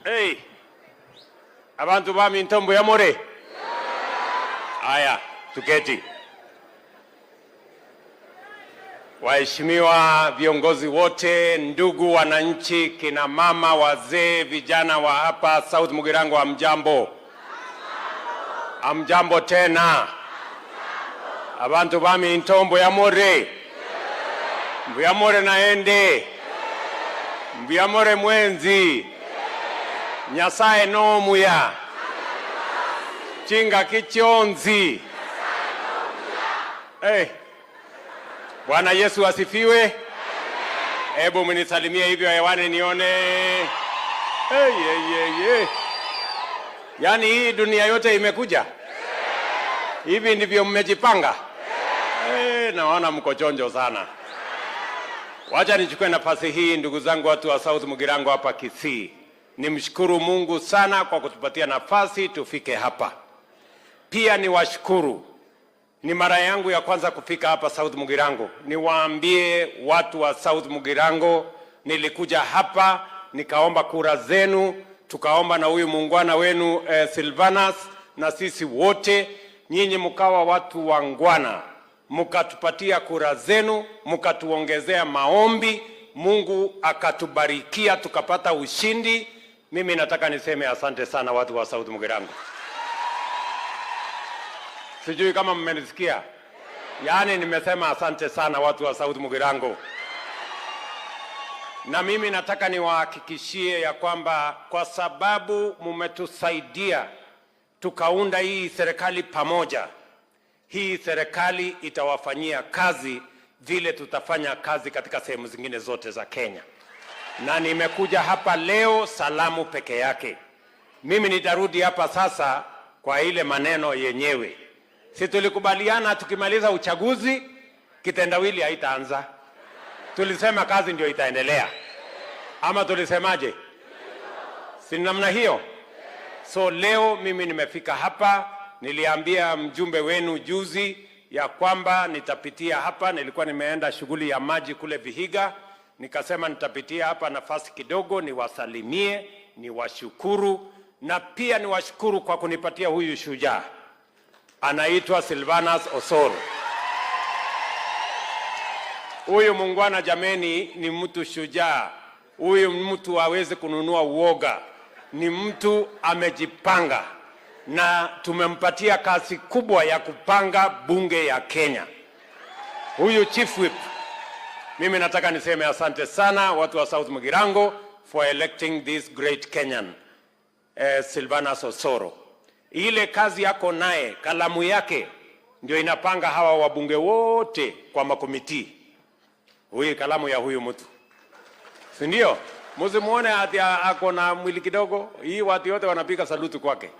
Hey, abantu bami ntombo ya more. Aya, tuketi. Waheshimiwa viongozi wote, ndugu wananchi, kina mama, wazee, vijana wa hapa South Mugirango, amjambo. Amjambo tena. Abantu bami ntombo ya more. Mbuya more naende. Mbuya more mwenzi. Nyasaye no muya. Chinga kichonzi. Hey. Bwana Yesu asifiwe. Hebu mnisalimie hivyo hewani nione. Hey. Yaani hii dunia yote imekuja. Hivi ndivyo mmejipanga. Naona mko chonjo sana. Wacha nichukue nafasi hii, ndugu zangu watu wa South Mugirango hapa Kisii. Nimshukuru Mungu sana kwa kutupatia nafasi tufike hapa. Pia niwashukuru. Ni mara yangu ya kwanza kufika hapa South Mugirango. Niwaambie watu wa South Mugirango, nilikuja hapa nikaomba kura zenu, tukaomba na huyu muungwana wenu Silvanus, na sisi wote nyinyi mkawa watu wangwana, mkatupatia kura zenu, mkatuongezea maombi, Mungu akatubarikia, tukapata ushindi. Mimi nataka niseme asante sana watu wa South Mugirango. Sijui kama mmenisikia. Yaani nimesema asante sana watu wa South Mugirango. Na mimi nataka niwahakikishie ya kwamba kwa sababu mumetusaidia tukaunda hii serikali pamoja, hii serikali itawafanyia kazi vile tutafanya kazi katika sehemu zingine zote za Kenya. Na nimekuja hapa leo salamu peke yake. Mimi nitarudi hapa sasa kwa ile maneno yenyewe. Si tulikubaliana tukimaliza uchaguzi kitendawili haitaanza. Tulisema kazi ndio itaendelea. Ama tulisemaje? Si namna hiyo? So leo mimi nimefika hapa, niliambia mjumbe wenu juzi ya kwamba nitapitia hapa, nilikuwa nimeenda shughuli ya maji kule Vihiga, nikasema nitapitia hapa nafasi kidogo niwasalimie, niwashukuru, na pia niwashukuru kwa kunipatia huyu shujaa. Anaitwa Silvanus Osoro. Huyu muungwana jameni ni mtu shujaa. Huyu mtu hawezi kununua uoga. Ni mtu amejipanga. Na tumempatia kazi kubwa ya kupanga bunge ya Kenya. Huyu Chief Whip. Mimi nataka niseme asante sana watu wa South Mugirango for electing this great Kenyan, Silvanus Osoro. Ile kazi yako naye, kalamu yake ndio inapanga hawa wabunge wote kwa makomiti. Huyu kalamu ya huyu mtu. Si ndio? Msimuone ati ako na mwili kidogo. Hii watu wote wanapiga salutu kwake.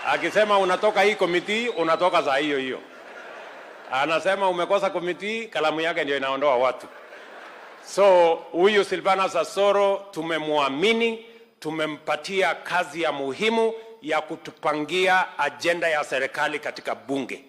Akisema unatoka hii komiti, unatoka za hiyo hiyo. Anasema umekosa komiti, kalamu yake ndio inaondoa watu. So huyu Silvanus Osoro tumemwamini, tumempatia kazi ya muhimu ya kutupangia agenda ya serikali katika bunge.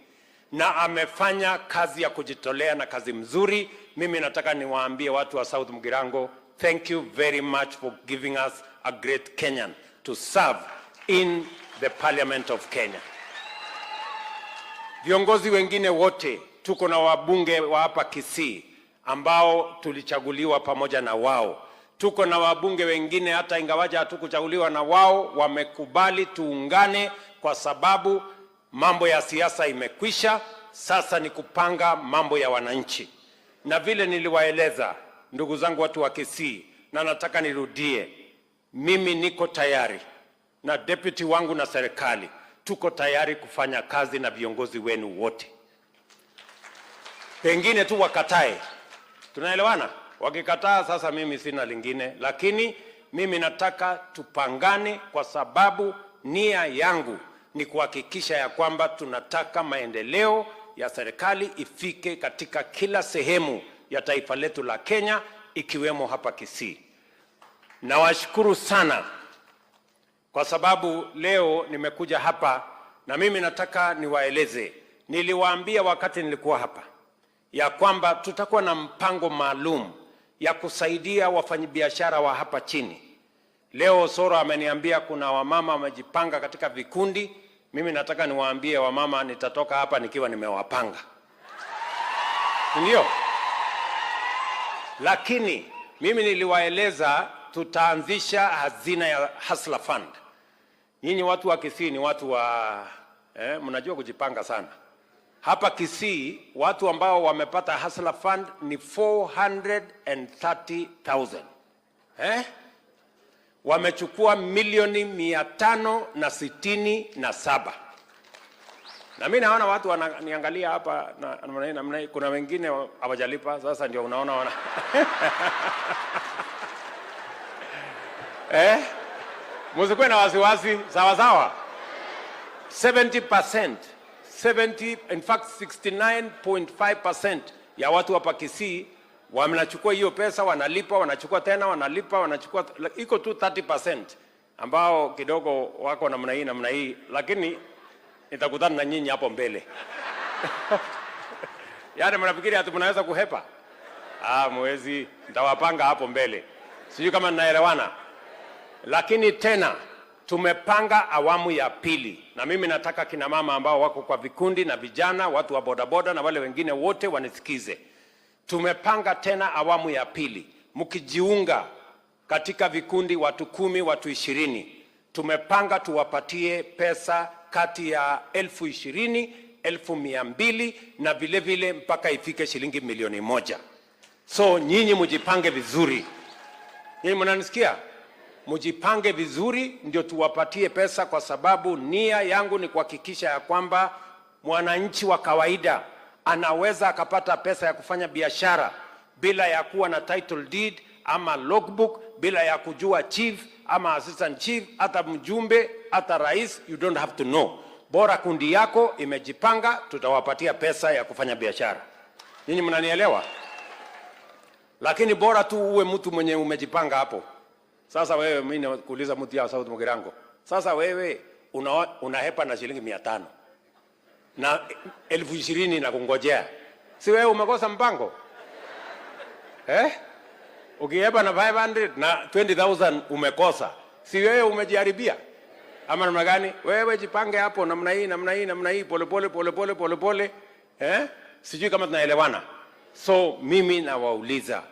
Na amefanya kazi ya kujitolea na kazi mzuri. Mimi nataka niwaambie watu wa South Mugirango, thank you very much for giving us a great Kenyan to serve in the Parliament of Kenya. Viongozi wengine wote, tuko na wabunge wa hapa Kisii ambao tulichaguliwa pamoja na wao. Tuko na wabunge wengine hata ingawaja hatukuchaguliwa na wao, wamekubali tuungane kwa sababu mambo ya siasa imekwisha, sasa ni kupanga mambo ya wananchi. Na vile niliwaeleza ndugu zangu watu wa Kisii, na nataka nirudie, mimi niko tayari na deputy wangu na serikali tuko tayari kufanya kazi na viongozi wenu wote. Pengine tu wakatae. Tunaelewana? Wakikataa sasa mimi sina lingine, lakini mimi nataka tupangane, kwa sababu nia yangu ni kuhakikisha ya kwamba tunataka maendeleo ya serikali ifike katika kila sehemu ya taifa letu la Kenya, ikiwemo hapa Kisii. Nawashukuru sana kwa sababu leo nimekuja hapa, na mimi nataka niwaeleze, niliwaambia wakati nilikuwa hapa ya kwamba tutakuwa na mpango maalum ya kusaidia wafanyabiashara wa hapa chini. Leo Soro ameniambia kuna wamama wamejipanga katika vikundi. Mimi nataka niwaambie wamama, nitatoka hapa nikiwa nimewapanga. Ndio. Lakini mimi niliwaeleza tutaanzisha hazina ya Hustler Fund. Nyinyi watu wa Kisii ni watu wa mnajua kujipanga sana. Hapa Kisii watu ambao wamepata Hustler Fund ni 430,000. Wamechukua milioni 567. Na mimi naona watu wananiangalia hapa na kuna wengine hawajalipa, sasa ndio unaona wana. Msikuwe na wasiwasi, sawa sawa. 70%, in fact 69.5% ya watu hapa Kisii wanachukua hiyo pesa, wanalipa, wanachukua tena, wanalipa, wanachukua, iko tu 30% ambao kidogo wako namna hii, lakini nitakutana na nyinyi hapo mbele. Yaani mnafikiri ati mnaweza kuhepa? Mwezi nitawapanga hapo mbele. Sijui kama ninaelewana. Lakini tena tumepanga awamu ya pili, na mimi nataka kina mama ambao wako kwa vikundi na vijana, watu wa bodaboda na wale wengine wote wanisikize. Tumepanga tena awamu ya pili. Mkijiunga katika vikundi watu 10, watu 20, tumepanga tuwapatie pesa kati ya 20,000, 1,200 na vile vile mpaka ifike shilingi 1,000,000. So nyinyi mjipange vizuri. Nyinyi mnanisikia? Mjipange vizuri ndio tuwapatie pesa, kwa sababu nia yangu ni kuhakikisha ya kwamba mwananchi wa kawaida anaweza akapata pesa ya kufanya biashara bila ya kuwa na title deed ama logbook, bila ya kujua chief ama assistant chief, hata mjumbe, hata rais, you don't have to know. Bora kundi yako imejipanga, tutawapatia pesa ya kufanya biashara. Ninyi mnanielewa? Lakini bora tu uwe mtu mwenye umejipanga hapo. Sasa wewe, mimi nakuuliza mtu ya South Mugirango. Sasa wewe unahepa na shilingi 500 na 20,000 na kungojea. Si wewe umekosa mpango? Ukihepa na 500 na 20,000 umekosa. Si wewe umejiharibia? Ama namna gani? Wewe jipange hapo namna hii, pole. Sijui kama tunaelewana. So mimi nawauliza,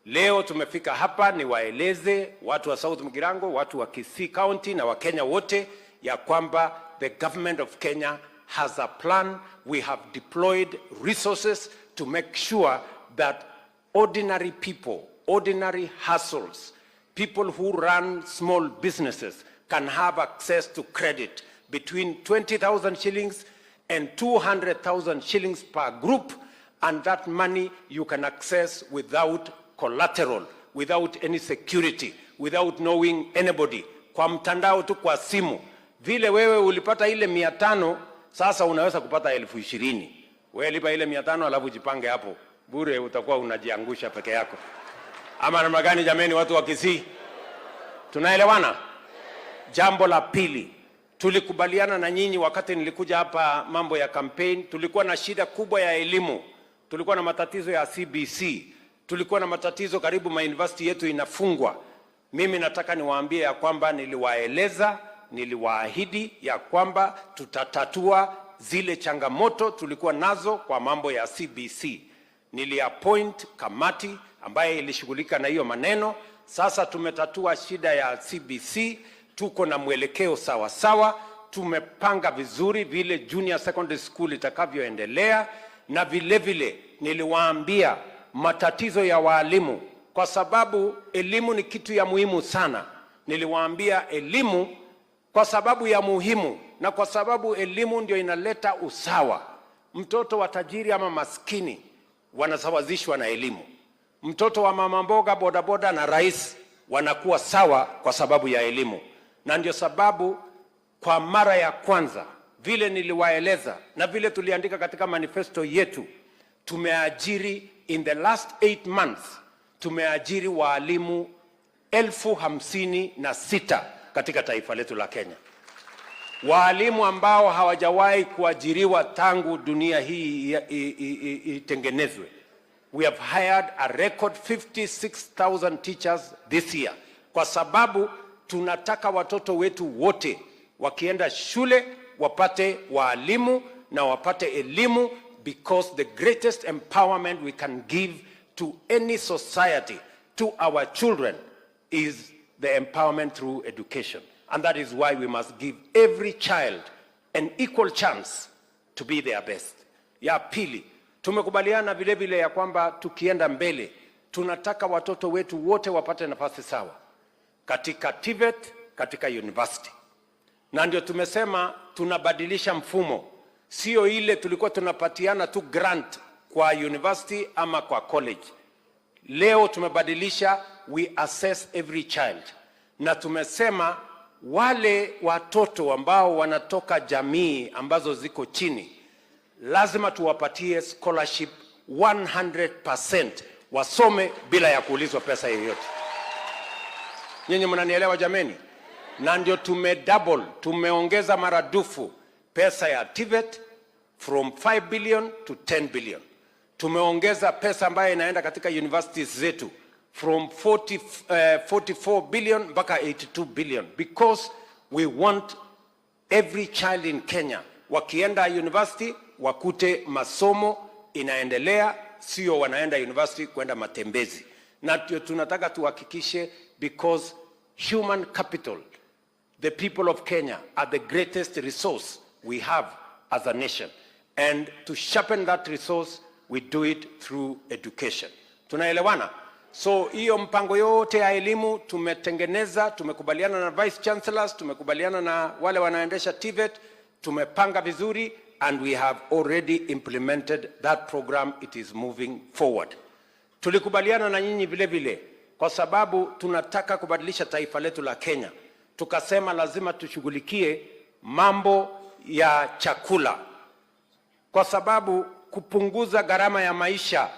leo tumefika hapa niwaeleze watu wa South Mugirango, watu wa Kisii County na Wakenya wote ya kwamba the government of Kenya has a plan. We have deployed resources to make sure that ordinary people, ordinary hustles, people who run small businesses can have access to credit between 20,000 shillings and 200,000 shillings per group, and that money you can access without collateral, without any security, without knowing anybody. Kwa mtandao tu, kwa simu. Vile wewe ulipata ile 500, sasa unaweza kupata 20,000. Wewe lipa ile 500 alafu jipange hapo. Bure utakuwa unajiangusha peke yako. Ama namna gani jameni watu wa Kisii? Tunaelewana? Jambo la pili, tulikubaliana na nyinyi wakati nilikuja hapa mambo ya campaign, tulikuwa na shida kubwa ya elimu. Tulikuwa na matatizo ya CBC. Tulikuwa na matatizo karibu university yetu inafungwa. Mimi nataka niwaambie ya kwamba niliwaeleza, niliwaahidi ya kwamba tutatatua zile changamoto tulikuwa nazo kwa mambo ya CBC. Niliappoint kamati ambaye ilishughulika na hiyo maneno. Sasa tumetatua shida ya CBC, tuko na mwelekeo sawa sawa, tumepanga vizuri vile junior secondary school itakavyoendelea, na vile vile niliwaambia matatizo ya walimu, kwa sababu elimu ni kitu ya muhimu sana. niliwaambia elimu kwa sababu ya muhimu, na kwa sababu elimu ndio inaleta usawa. Mtoto wa tajiri ama maskini wanasawazishwa na elimu. Mtoto wa mama mboga, bodaboda na rais wanakuwa sawa kwa sababu ya elimu. Na ndio sababu kwa mara ya kwanza, vile niliwaeleza na vile tuliandika katika manifesto yetu, tumeajiri in the last 8 months, tumeajiri walimu 56,000 katika taifa letu la Kenya. Walimu ambao hawajawahi kuajiriwa tangu dunia hii itengenezwe. We have hired a record 56,000 teachers this year, kwa sababu tunataka watoto wetu wote wakienda shule wapate walimu na wapate elimu, because the greatest empowerment we can give to any society, to our children, is the empowerment through education. And that is why we must give every child an equal chance to be their best. Ya pili, tumekubaliana vile vile ya kwamba tukienda mbele, tunataka watoto wetu wote wapate nafasi sawa katika TVET, katika university. Na ndio tumesema tunabadilisha mfumo. Sio ile tulikuwa tunapatiana tu grant kwa university ama kwa college. Leo tumebadilisha, we assess every child. Na tumesema wale watoto ambao wanatoka jamii ambazo ziko chini, lazima tuwapatie scholarship 100%, wasome bila ya kuulizwa pesa yoyote. Nyinyi mnanielewa jameni? Na ndio tumeongeza maradufu pesa ya TVET from 5 billion to 10 billion. Tumeongeza pesa ambayo inaenda katika universities zetu from 44 billion mpaka 82 billion, because we want every child in Kenya wakienda university wakute masomo inaendelea, sio wanaenda university kwenda matembezi. Na tunataka tuhakikishe, because human capital, the people of Kenya are the greatest resource we have as a nation, and to sharpen that resource we do it through education. Tunaelewana? So hiyo mpango yote ya elimu tumetengeneza, tumekubaliana na vice chancellors, tumekubaliana na wale wanaendesha TVET, tumepanga vizuri, and we have already implemented that program. It is moving forward. Tulikubaliana na nyinyi vile vile kwa sababu tunataka kubadilisha taifa letu la Kenya. Tukasema lazima tushughulikie mambo ya chakula, kwa sababu kupunguza gharama ya maisha,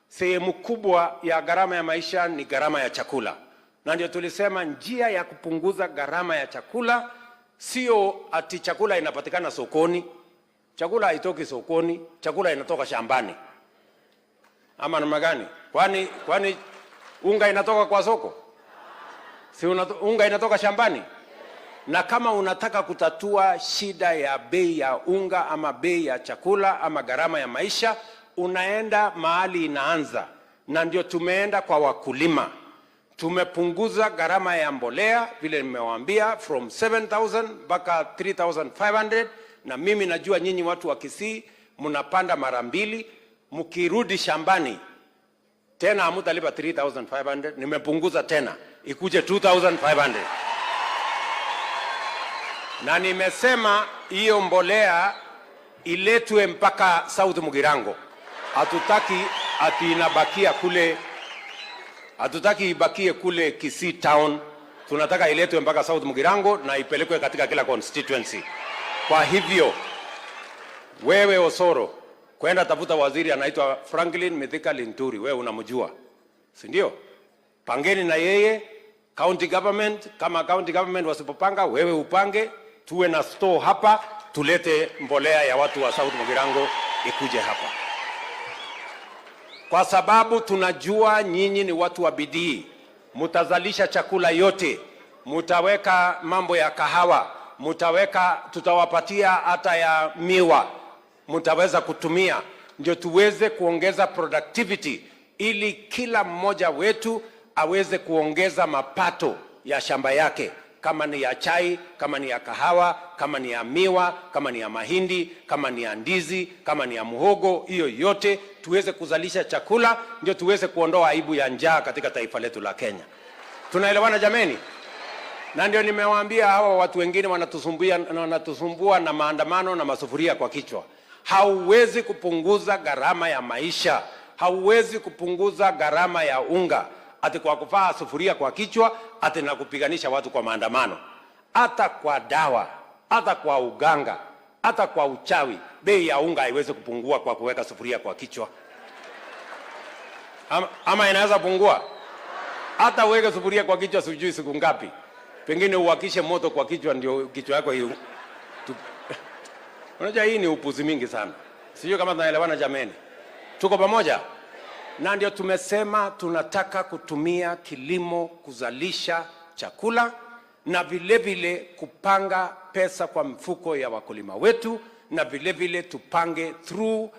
sehemu kubwa ya gharama ya maisha ni gharama ya chakula. Na ndio tulisema njia ya kupunguza gharama ya chakula sio ati chakula inapatikana sokoni. Chakula haitoki sokoni, chakula inatoka shambani. Ama namna gani? Kwani unga inatoka kwa soko? Si unga inatoka shambani? Na kama unataka kutatua shida ya bei ya unga ama bei ya chakula ama gharama ya maisha, unaenda mahali inaanza. Na ndio tumeenda kwa wakulima. Tumepunguza gharama ya mbolea vile nimewaambia from 7,000 mpaka 3,500. Na mimi najua nyinyi watu wa Kisii mnapanda mara 2, mkirudi shambani tena hamtalipa 3,500, nimepunguza tena ikuje 2,500. Na nimesema hiyo mbolea iletwe mpaka South Mugirango. Hatutaki ati inabakia kule, hatutaki ibakie kule Kisii town. Tunataka iletwe mpaka South Mugirango na ipelekwe katika kila constituency. Kwa hivyo wewe Osoro, kwenda tafuta waziri anaitwa Franklin Mithika Linturi, wewe unamjua, si ndio? Pangeni na yeye county government. Kama county government wasipopanga, wewe upange, tuwe na store hapa, tulete mbolea ya watu wa South Mugirango ikuje hapa, kwa sababu tunajua nyinyi ni watu wa bidii. Mutazalisha chakula yote, mutaweka mambo ya kahawa, mutaweka, tutawapatia hata ya miwa, mutaweza kutumia, ndio tuweze kuongeza productivity, ili kila mmoja wetu aweze kuongeza mapato ya shamba yake, kama ni ya chai, kama ni ya kahawa, kama ni ya miwa, kama ni ya mahindi, kama ni ya ndizi, kama ni ya muhogo, hiyo yote tuweze kuzalisha chakula, ndio tuweze kuondoa aibu ya njaa katika taifa letu la Kenya. Tunaelewana jameni? Na ndio nimewaambia hawa watu wengine wanatusumbua na maandamano na masufuria kwa kichwa. Hauwezi kupunguza gharama ya maisha, hauwezi kupunguza gharama ya unga ati kwa kuvaa sufuria kwa kichwa ati na kupiganisha watu kwa maandamano. Hata kwa dawa, hata kwa uganga, hata kwa uchawi, bei ya unga haiwezi kupungua kwa kuweka sufuria kwa kichwa. Ama inaweza pungua? Hata uweke sufuria kwa kichwa sijui siku ngapi. Pengine uwakishe moto kwa kichwa ndio kichwa yako hiyo. Unajua hii ni upuzi mingi sana. Sijui kama tunaelewana jameni. Tuko pamoja? Na ndio tumesema tunataka kutumia kilimo kuzalisha chakula na vile vile kupanga pesa kwa mfuko ya wakulima wetu, na vile vile tupange through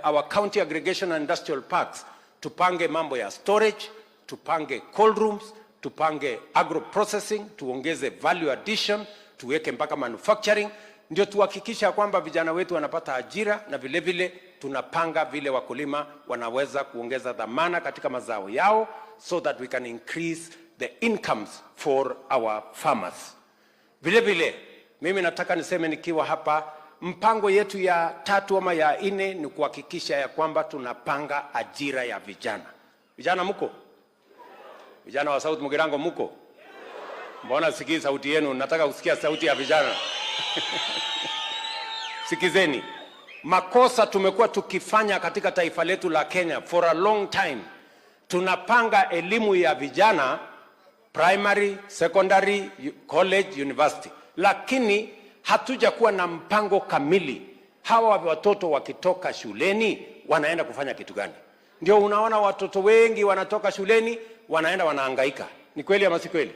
our county aggregation and industrial parks, tupange mambo ya storage, tupange cold rooms, tupange agro processing, tuongeze value addition, tuweke mpaka manufacturing, ndio tuhakikisha kwamba vijana wetu wanapata ajira, na vile vile tunapanga vile wakulima wanaweza kuongeza dhamana katika mazao yao so that we can increase the incomes for our farmers. Vile vile mimi nataka niseme nikiwa hapa, mpango yetu ya 3 ama ya 4 ni kuhakikisha ya kwamba tunapanga ajira ya vijana. Vijana mko? Vijana wa South Mugirango mko? Mbona sikii sauti yenu? Nataka kusikia sauti ya vijana. Sikizeni. Makosa tumekuwa tukifanya katika taifa letu la Kenya for a long time. Tunapanga elimu ya vijana primary, secondary, college, university. Lakini hatuja kuwa na mpango kamili. Hawa watoto wakitoka shuleni wanaenda kufanya kitu gani? Ndio unaona watoto wengi wanatoka shuleni wanaenda wanahangaika. Ni kweli ama si kweli?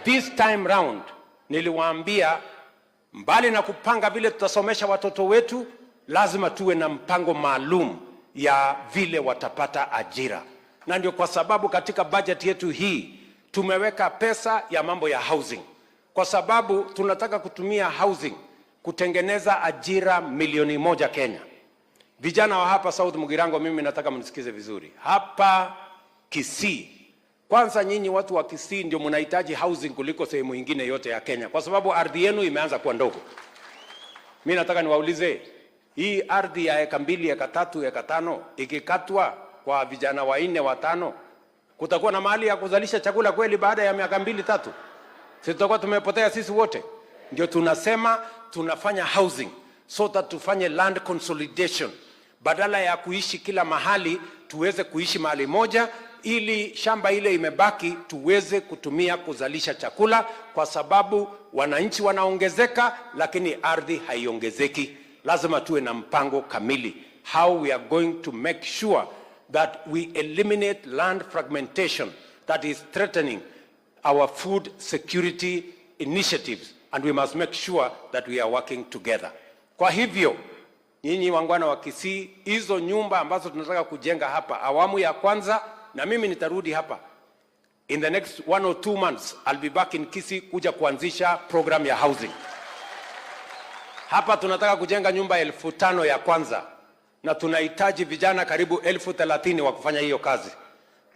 This time round niliwaambia mbali na kupanga vile tutasomesha watoto wetu, lazima tuwe na mpango maalum ya vile watapata ajira. Na ndio kwa sababu katika budget yetu hii tumeweka pesa ya mambo ya housing. Kwa sababu tunataka kutumia housing kutengeneza ajira 1,000,000 Kenya. Vijana wa hapa South Mugirango, mimi nataka mnisikize vizuri. Hapa Kisii, kwanza nyinyi watu wa Kisii ndio mnahitaji housing kuliko sehemu nyingine yote ya Kenya, kwa sababu ardhi yenu imeanza kuwa ndogo. Mimi nataka niwaulize, hii ardhi ya eka 2, eka 3, eka 5 ikikatwa kwa vijana wa 4, wa 5, kutakuwa na mahali ya kuzalisha chakula kweli baada ya miaka 2, 3? Sisi tutakuwa tumepotea sisi wote. Ndio tunasema tunafanya housing so that tufanye land consolidation. Badala ya kuishi kila mahali, tuweze kuishi mahali moja, ili shamba ile imebaki tuweze kutumia kuzalisha chakula, kwa sababu wananchi wanaongezeka lakini ardhi haiongezeki. Lazima tuwe na mpango kamili how we are going to make sure that we eliminate land fragmentation that is threatening our food security initiatives, and we must make sure that we are working together. Kwa hivyo nyinyi wangwana wa Kisii, hizo nyumba ambazo tunataka kujenga hapa awamu ya kwanza, na mimi nitarudi hapa in the next 1 or 2 months, I'll be back in Kisii kuja kuanzisha program ya housing. Hapa tunataka kujenga nyumba 5,000 ya kwanza, na tunahitaji vijana karibu 30,000 wa kufanya hiyo kazi.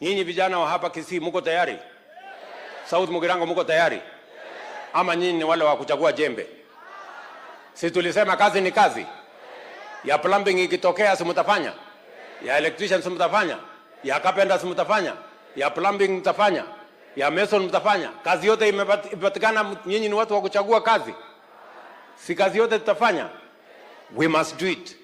Nyinyi vijana wa hapa Kisii mko tayari? South Mugirango mko tayari? Ama nyinyi ni wale wa kuchagua jembe? Si tulisema kazi ni kazi? Ya plumbing ikitokea si mtafanya? Ya electrician si mtafanya? Ya carpenter si mtafanya? Ya plumbing mtafanya? Ya mason mtafanya? Kazi yote imepatikana, nyinyi ni watu wa kuchagua kazi? Si kazi yote tutafanya? We must do it.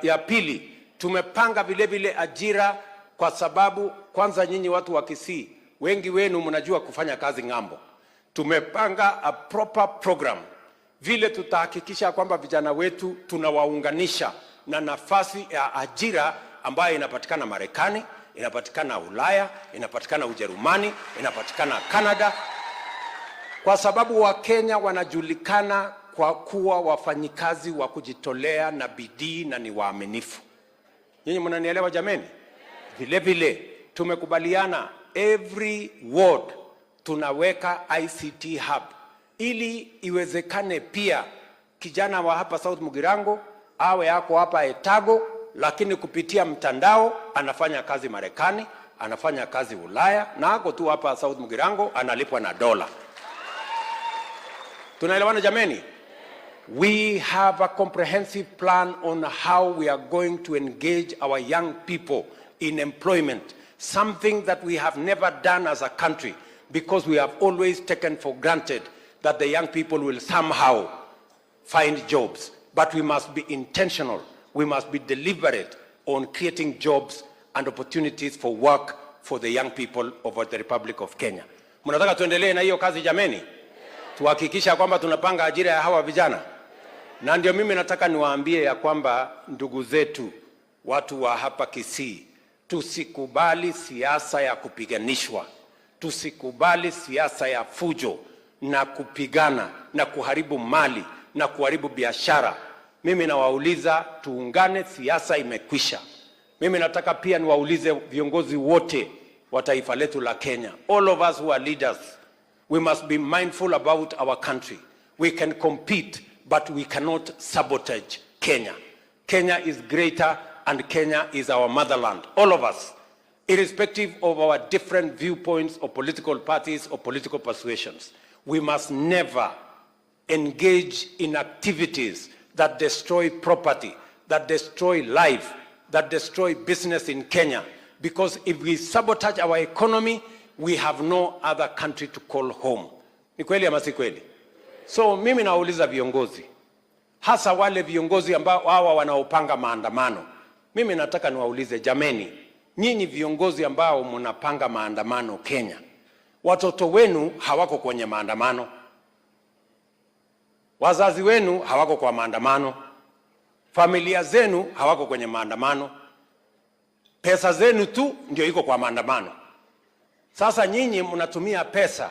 Ya pili, tumepanga vile vile ajira, kwa sababu kwanza nyinyi watu wa Kisii wengi wenu mnajua kufanya kazi ng'ambo. Tumepanga a proper program vile tutahakikisha kwamba vijana wetu tunawaunganisha na nafasi ya ajira ambayo inapatikana Marekani, inapatikana Ulaya, inapatikana Ujerumani, inapatikana Canada, kwa sababu Wakenya wanajulikana kwa kuwa wafanyikazi wa kujitolea na bidii na ni waaminifu. Nyinyi mnanielewa jameni? Vile vile tumekubaliana every ward tunaweka ICT hub, ili iwezekane pia kijana wa hapa South Mugirango awe yako hapa Etago, lakini kupitia mtandao anafanya kazi Marekani, anafanya kazi Ulaya na ako tu hapa South Mugirango analipwa na dola. Tunaelewana jameni? We have a comprehensive plan on how we are going to engage our young people in employment, something that we have never done as a country because we have always taken for granted that the young people will somehow find jobs. But we must be intentional. We must be deliberate on creating jobs and opportunities for work for the young people of the Republic of Kenya. Mnataka tuendelee na hiyo kazi jameni? Tuhakikisha kwamba tunapanga ajira ya hawa vijana. Na ndio mimi nataka niwaambie ya kwamba ndugu zetu watu wa hapa Kisii, tusikubali siasa ya kupiganishwa. Tusikubali siasa ya fujo na kupigana na kuharibu mali na kuharibu biashara. Mimi nawauliza tuungane, siasa imekwisha. Mimi nataka pia niwaulize viongozi wote wa taifa letu la Kenya. All of us who are leaders, we must be mindful about our country. We can compete, but we cannot sabotage Kenya. Kenya is greater and Kenya is our motherland. All of us, irrespective of our different viewpoints or political parties or political persuasions, we must never engage in activities that destroy property, that destroy life, that destroy business in Kenya. Because if we sabotage our economy, we have no other country to call home. Ni kweli ama si kweli? So mimi nauliza viongozi, hasa wale viongozi ambao hawa wanaopanga maandamano. Mimi nataka niwaulize jameni, nyinyi viongozi ambao mnapanga maandamano Kenya, watoto wenu hawako kwenye maandamano. Wazazi wenu hawako kwa maandamano. Familia zenu hawako kwenye maandamano. Pesa zenu tu ndio iko kwa maandamano. Sasa nyinyi mnatumia pesa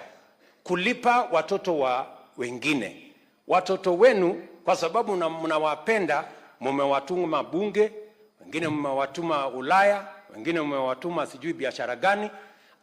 kulipa watoto wa wengine. Watoto wenu kwa sababu mnawapenda, mmewatuma bunge, wengine mmewatuma Ulaya, wengine mmewatuma sijui biashara gani,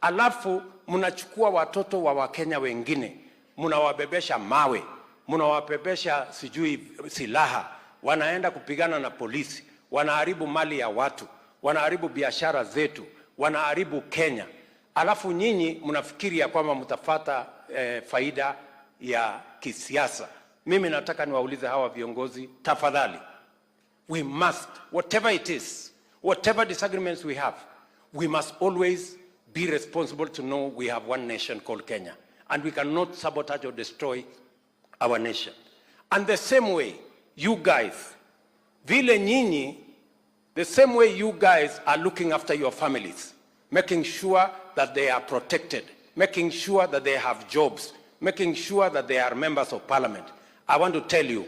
alafu mnachukua watoto wa Wakenya wengine, mnawabebesha mawe, mnawabebesha sijui silaha, wanaenda kupigana na polisi, wanaharibu mali ya watu, wanaharibu biashara zetu, wanaharibu Kenya. Alafu nyinyi mnafikiri ya kwamba mtafata faida ya kisiasa. Mimi nataka niwaulize hawa viongozi, tafadhali, we must, whatever it is, whatever disagreements we have, we must always be responsible to know we have one nation called Kenya, and we cannot sabotage or destroy our nation. And the same way, you guys, vile nyinyi, the same way you guys are looking after your families, making sure that they are protected, making sure that they have jobs, making sure that they are members of parliament. I want to tell you,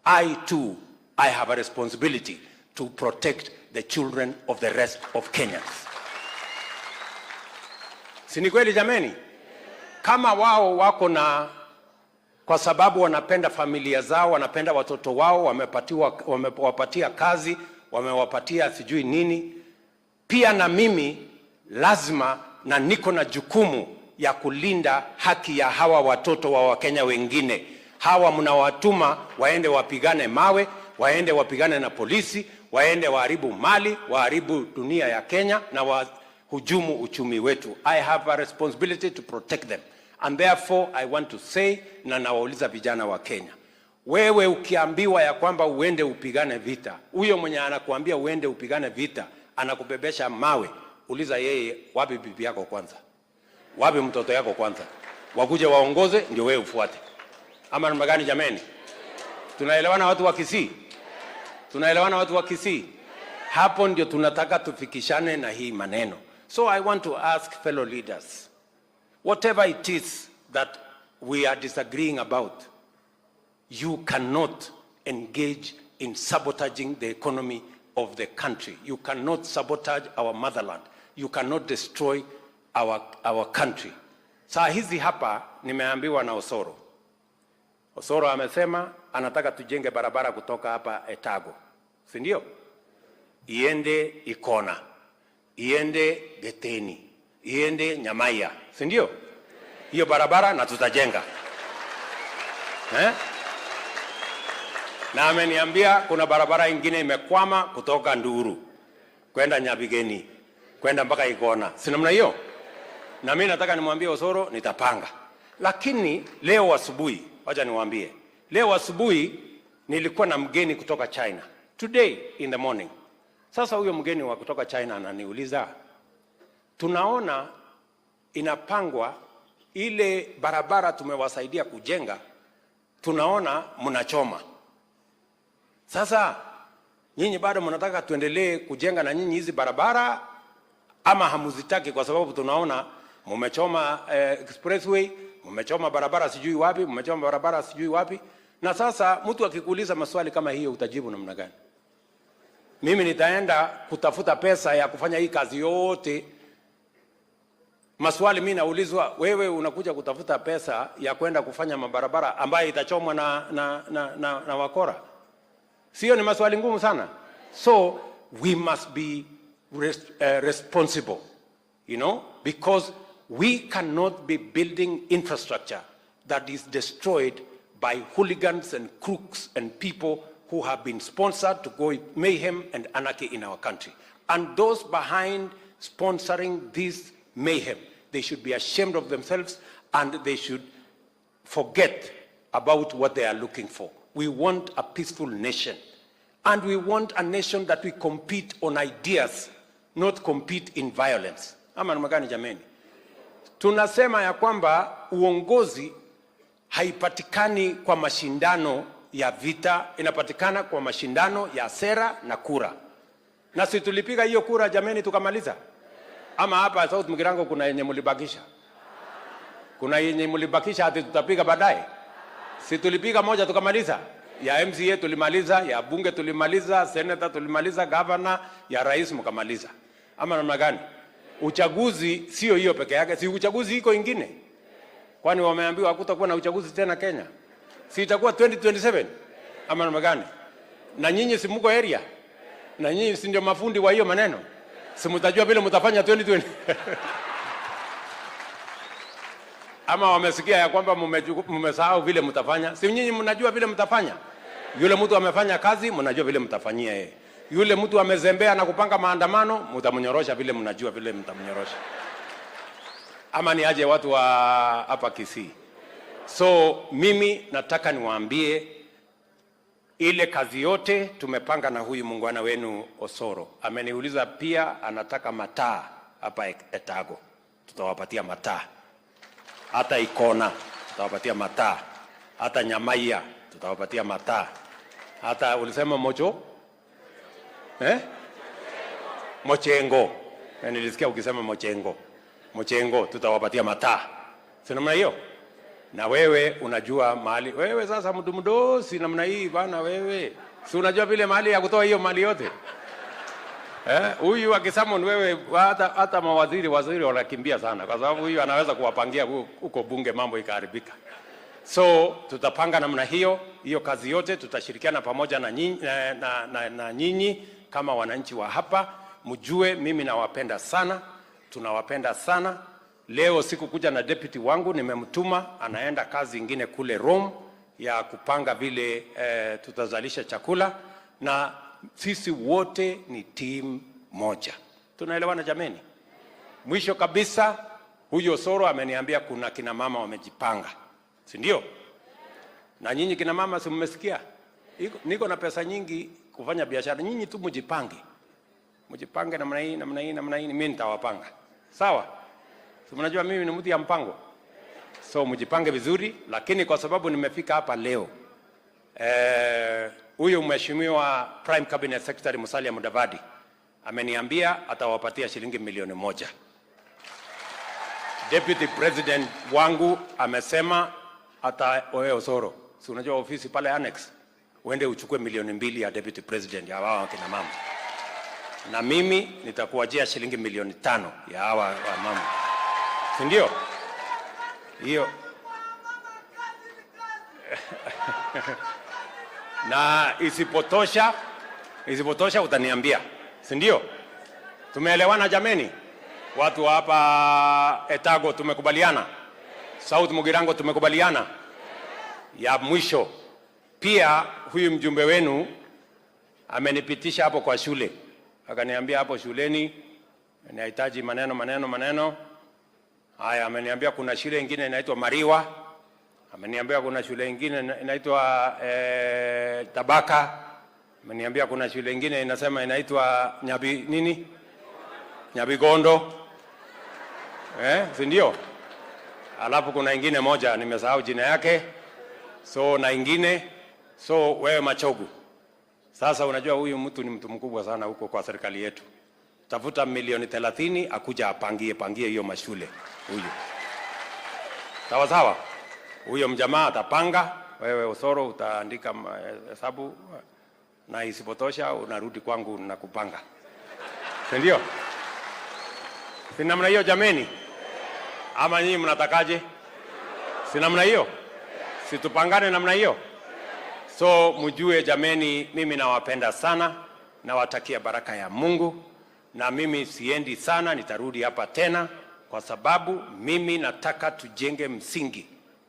I too, I have a responsibility to protect the children of the rest of Kenyans. Si ni kweli jameni? Kama wao wako na, kwa sababu wanapenda familia zao, wanapenda watoto wao, wamewapatia kazi, wamewapatia sijui nini, pia na mimi lazima na niko na jukumu ya kulinda haki ya hawa watoto wa Wakenya wengine. Hawa mnawatuma waende wapigane mawe, waende wapigane na polisi, waende waharibu mali, waharibu dunia ya Kenya na wahujumu uchumi wetu. I have a responsibility to protect them. And therefore I want to say, na nawauliza vijana wa Kenya, wewe ukiambiwa ya kwamba uende upigane vita, huyo mwenye anakuambia uende upigane vita, anakubebesha mawe, uliza yeye, wapi bibi yako kwanza? Wapi mtoto yako kwanza? Wakuje waongoze ndio wewe ufuate. Ama namna gani jameni? Tunaelewana watu wa Kisii? Tunaelewana watu wa Kisii? Hapo ndio tunataka tufikishane na hii maneno. So I want to ask fellow leaders, whatever it is that we are disagreeing about, you cannot engage in sabotaging the economy of the country. You cannot sabotage our motherland. You cannot destroy our country. Saa hizi hapa nimeambiwa na Osoro. Osoro amesema anataka tujenge barabara kutoka hapa Etago. Si ndio? Iende Ikona, iende Geteni, iende Nyamaya. Si ndio? Hiyo barabara na tutajenga. Na ameniambia kuna barabara ingine imekwama kutoka Nduru kwenda Nyabigeni kwenda mpaka Ikona, si namna hiyo? Na mimi nataka nimwambie Osoro nitapanga. Lakini leo asubuhi, wacha niwaambie, leo asubuhi nilikuwa na mgeni kutoka China. Today in the morning. Sasa huyo mgeni wa kutoka China ananiuliza, tunaona inapangwa ile barabara tumewasaidia kujenga, tunaona mnachoma. Sasa nyinyi bado mnataka tuendelee kujenga na nyinyi hizi barabara ama hamuzitaki? Kwa sababu tunaona mmechoma expressway, mmechoma barabara sijui wapi, mmechoma barabara sijui wapi. Na sasa mtu akikuuliza maswali kama hiyo utajibu namna gani? Mimi nitaenda kutafuta pesa ya kufanya hii kazi yote. Maswali mimi naulizwa, wewe unakuja kutafuta pesa ya kwenda kufanya mabarabara ambayo itachomwa na wakora. Sio, ni maswali ngumu sana. So we must be responsible, you know, because we cannot be building infrastructure that is destroyed by hooligans and crooks and people who have been sponsored to go mayhem and anarchy in our country. And those behind sponsoring this mayhem, they should be ashamed of themselves and they should forget about what they are looking for. We want a peaceful nation. And we want a nation that we compete on ideas, not compete in violence. Ama namagani jameni? Tunasema ya kwamba uongozi haipatikani kwa mashindano ya vita, inapatikana kwa mashindano ya sera na kura. Na si tulipiga hiyo kura jameni tukamaliza? Ama hapa South Mugirango kuna yenye mulibakisha? Kuna yenye mulibakisha hadi tutapiga baadaye? Si tulipiga moja tukamaliza? Ya MCA tulimaliza, ya bunge tulimaliza, senator tulimaliza, governor, ya rais mkamaliza. Ama namna gani? Uchaguzi sio hiyo peke yake, si uchaguzi iko ingine. Kwani wameambiwa hakutakuwa na uchaguzi tena Kenya? Si itakuwa 2027? Ama namna gani? Na nyinyi si mko area? Na nyinyi si ndio mafundi wa hiyo maneno? Si mtajua vile mtafanya 2020? Ama wamesikia ya kwamba mmesahau vile mtafanya? Si nyinyi mnajua vile mtafanya? Yule mtu amefanya kazi, mnajua vile mtafanyia yeye. Yule mtu amezembea na kupanga maandamano, mtamnyorosha vile mnajua vile mtamnyorosha. Ama ni aje watu wa hapa Kisii? So mimi nataka niwaambie ile kazi yote tumepanga na huyu muungwana wenu Osoro. Ameniuliza pia anataka mataa hapa Etago. Tutawapatia mataa. Hata Ikona tutawapatia mataa. Hata Nyamaiya tutawapatia mataa. Hata ulisema Mocho? Mochengo. Nilisikia ukisema Mochengo. Mochengo tutawapatia mataa. Si namna hiyo? Na wewe unajua mahali. Wewe sasa mtu mdosi namna hii bana wewe. Si unajua vile mahali ya kutoa hiyo mali yote? Huyu akisema wewe hata mawaziri wanakimbia sana kwa sababu huyu anaweza kuwapangia huko bunge mambo ikaharibika. So tutapanga namna hiyo kazi yote, tutashirikiana pamoja na nyinyi kama wananchi wa hapa. Mjue mimi nawapenda sana, tunawapenda sana. Leo siku kuja na deputy wangu, nimemtuma anaenda kazi ingine kule Rome ya kupanga vile tutazalisha chakula, na sisi wote ni team moja. Tunaelewana jameni? Mwisho kabisa, huyo Osoro ameniambia kuna kina mama wamejipanga. Si ndio? Na nyinyi kina mama si mmesikia? Niko na pesa nyingi kufanya biashara. Nyinyi tu mjipange. Mjipange namna hii, mimi nitawapanga. Sawa? Si mnajua mimi ni mtu ya mpango. So mjipange vizuri, lakini kwa sababu nimefika hapa leo, huyu mheshimiwa Prime Cabinet Secretary Musalia Mudavadi ameniambia atawapatia shilingi milioni 1. Deputy President wangu amesema hata wewe Osoro, si unajua ofisi pale annex, uende uchukue milioni 2 ya Deputy President ya hawa kina mama. Na mimi nitakuajia shilingi milioni 5 ya hawa wa mama. Si ndio? Hiyo. Na isipotosha utaniambia. Si ndio? Tumeelewana jameni? Watu hapa Etago tumekubaliana. South Mugirango tumekubaliana. Ya mwisho, pia huyu mjumbe wenu amenipitisha hapo kwa shule. Akaniambia hapo shuleni Nahitaji maneno. Haya, ameniambia kuna shule ingine inaitwa Mariwa. Ameniambia kuna shule ingine inaitwa Tabaka. Ameniambia kuna shule ingine inasema inaitwa Nyabigondo. Si ndio? Alafu kuna ingine moja nimesahau jina yake. So na ingine. So wewe Machogu. Sasa unajua huyu mtu ni mtu mkubwa sana huko kwa serikali yetu. Tafuta milioni 30 akuja apangie hiyo mashule huyu. Sawa sawa. Huyo mjamaa atapanga, wewe Osoro utaandika hesabu na isipotosha unarudi kwangu na kupanga. Si ndio? Si namna hiyo jameni? Ama nyinyi mnatakaje? Si namna hiyo? Si tupangane namna hiyo? So mjue jameni, mimi nawapenda sana, nawatakia baraka ya Mungu, na mimi siendi sana, nitarudi hapa tena kwa sababu mimi nataka tujenge msingi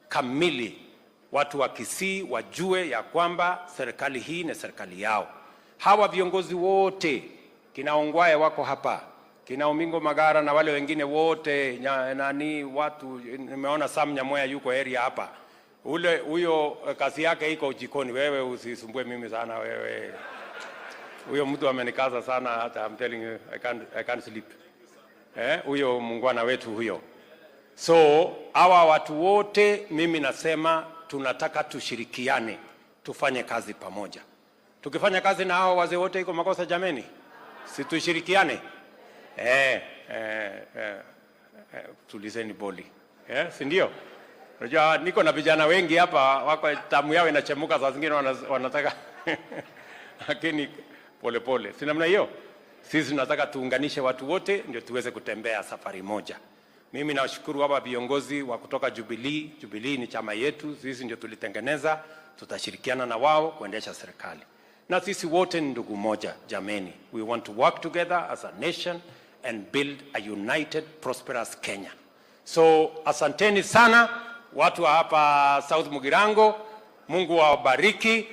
kamili. Watu wa Kisii wajue ya kwamba serikali hii ni serikali yao. Hawa viongozi wote, kina Ongwae wako hapa, kina Omingo Magara na wale wengine wote, watu, nimeona Sam Nyamoya yuko area hapa. Huyo kazi yake iko jikoni, wewe usisumbue mimi sana wewe. Huyo mtu amenikaza sana, hata I'm telling you I can't sleep. Huyo mungwana wetu huyo. So hawa watu wote mimi nasema tunataka tushirikiane, tufanye kazi pamoja. Tukifanya kazi na hawa wazee wote iko makosa jameni? Si tushirikiane? Tulizeni boli. Si ndio? Unajua niko na vijana wengi hapa wako tamu yao inachemuka, saa zingine wanataka lakini pole. Si namna hiyo? Sisi tunataka tuunganishe watu wote ndio tuweze kutembea safari moja. Mimi nawashukuru hapa viongozi wa kutoka Jubilee. Jubilee ni chama yetu, sisi ndio tulitengeneza, tutashirikiana na wao kuendesha serikali. Na sisi wote ni ndugu moja jameni. We want to work together as a nation and build a united, prosperous Kenya. So asanteni sana watu wa hapa South Mugirango. Mungu awabariki.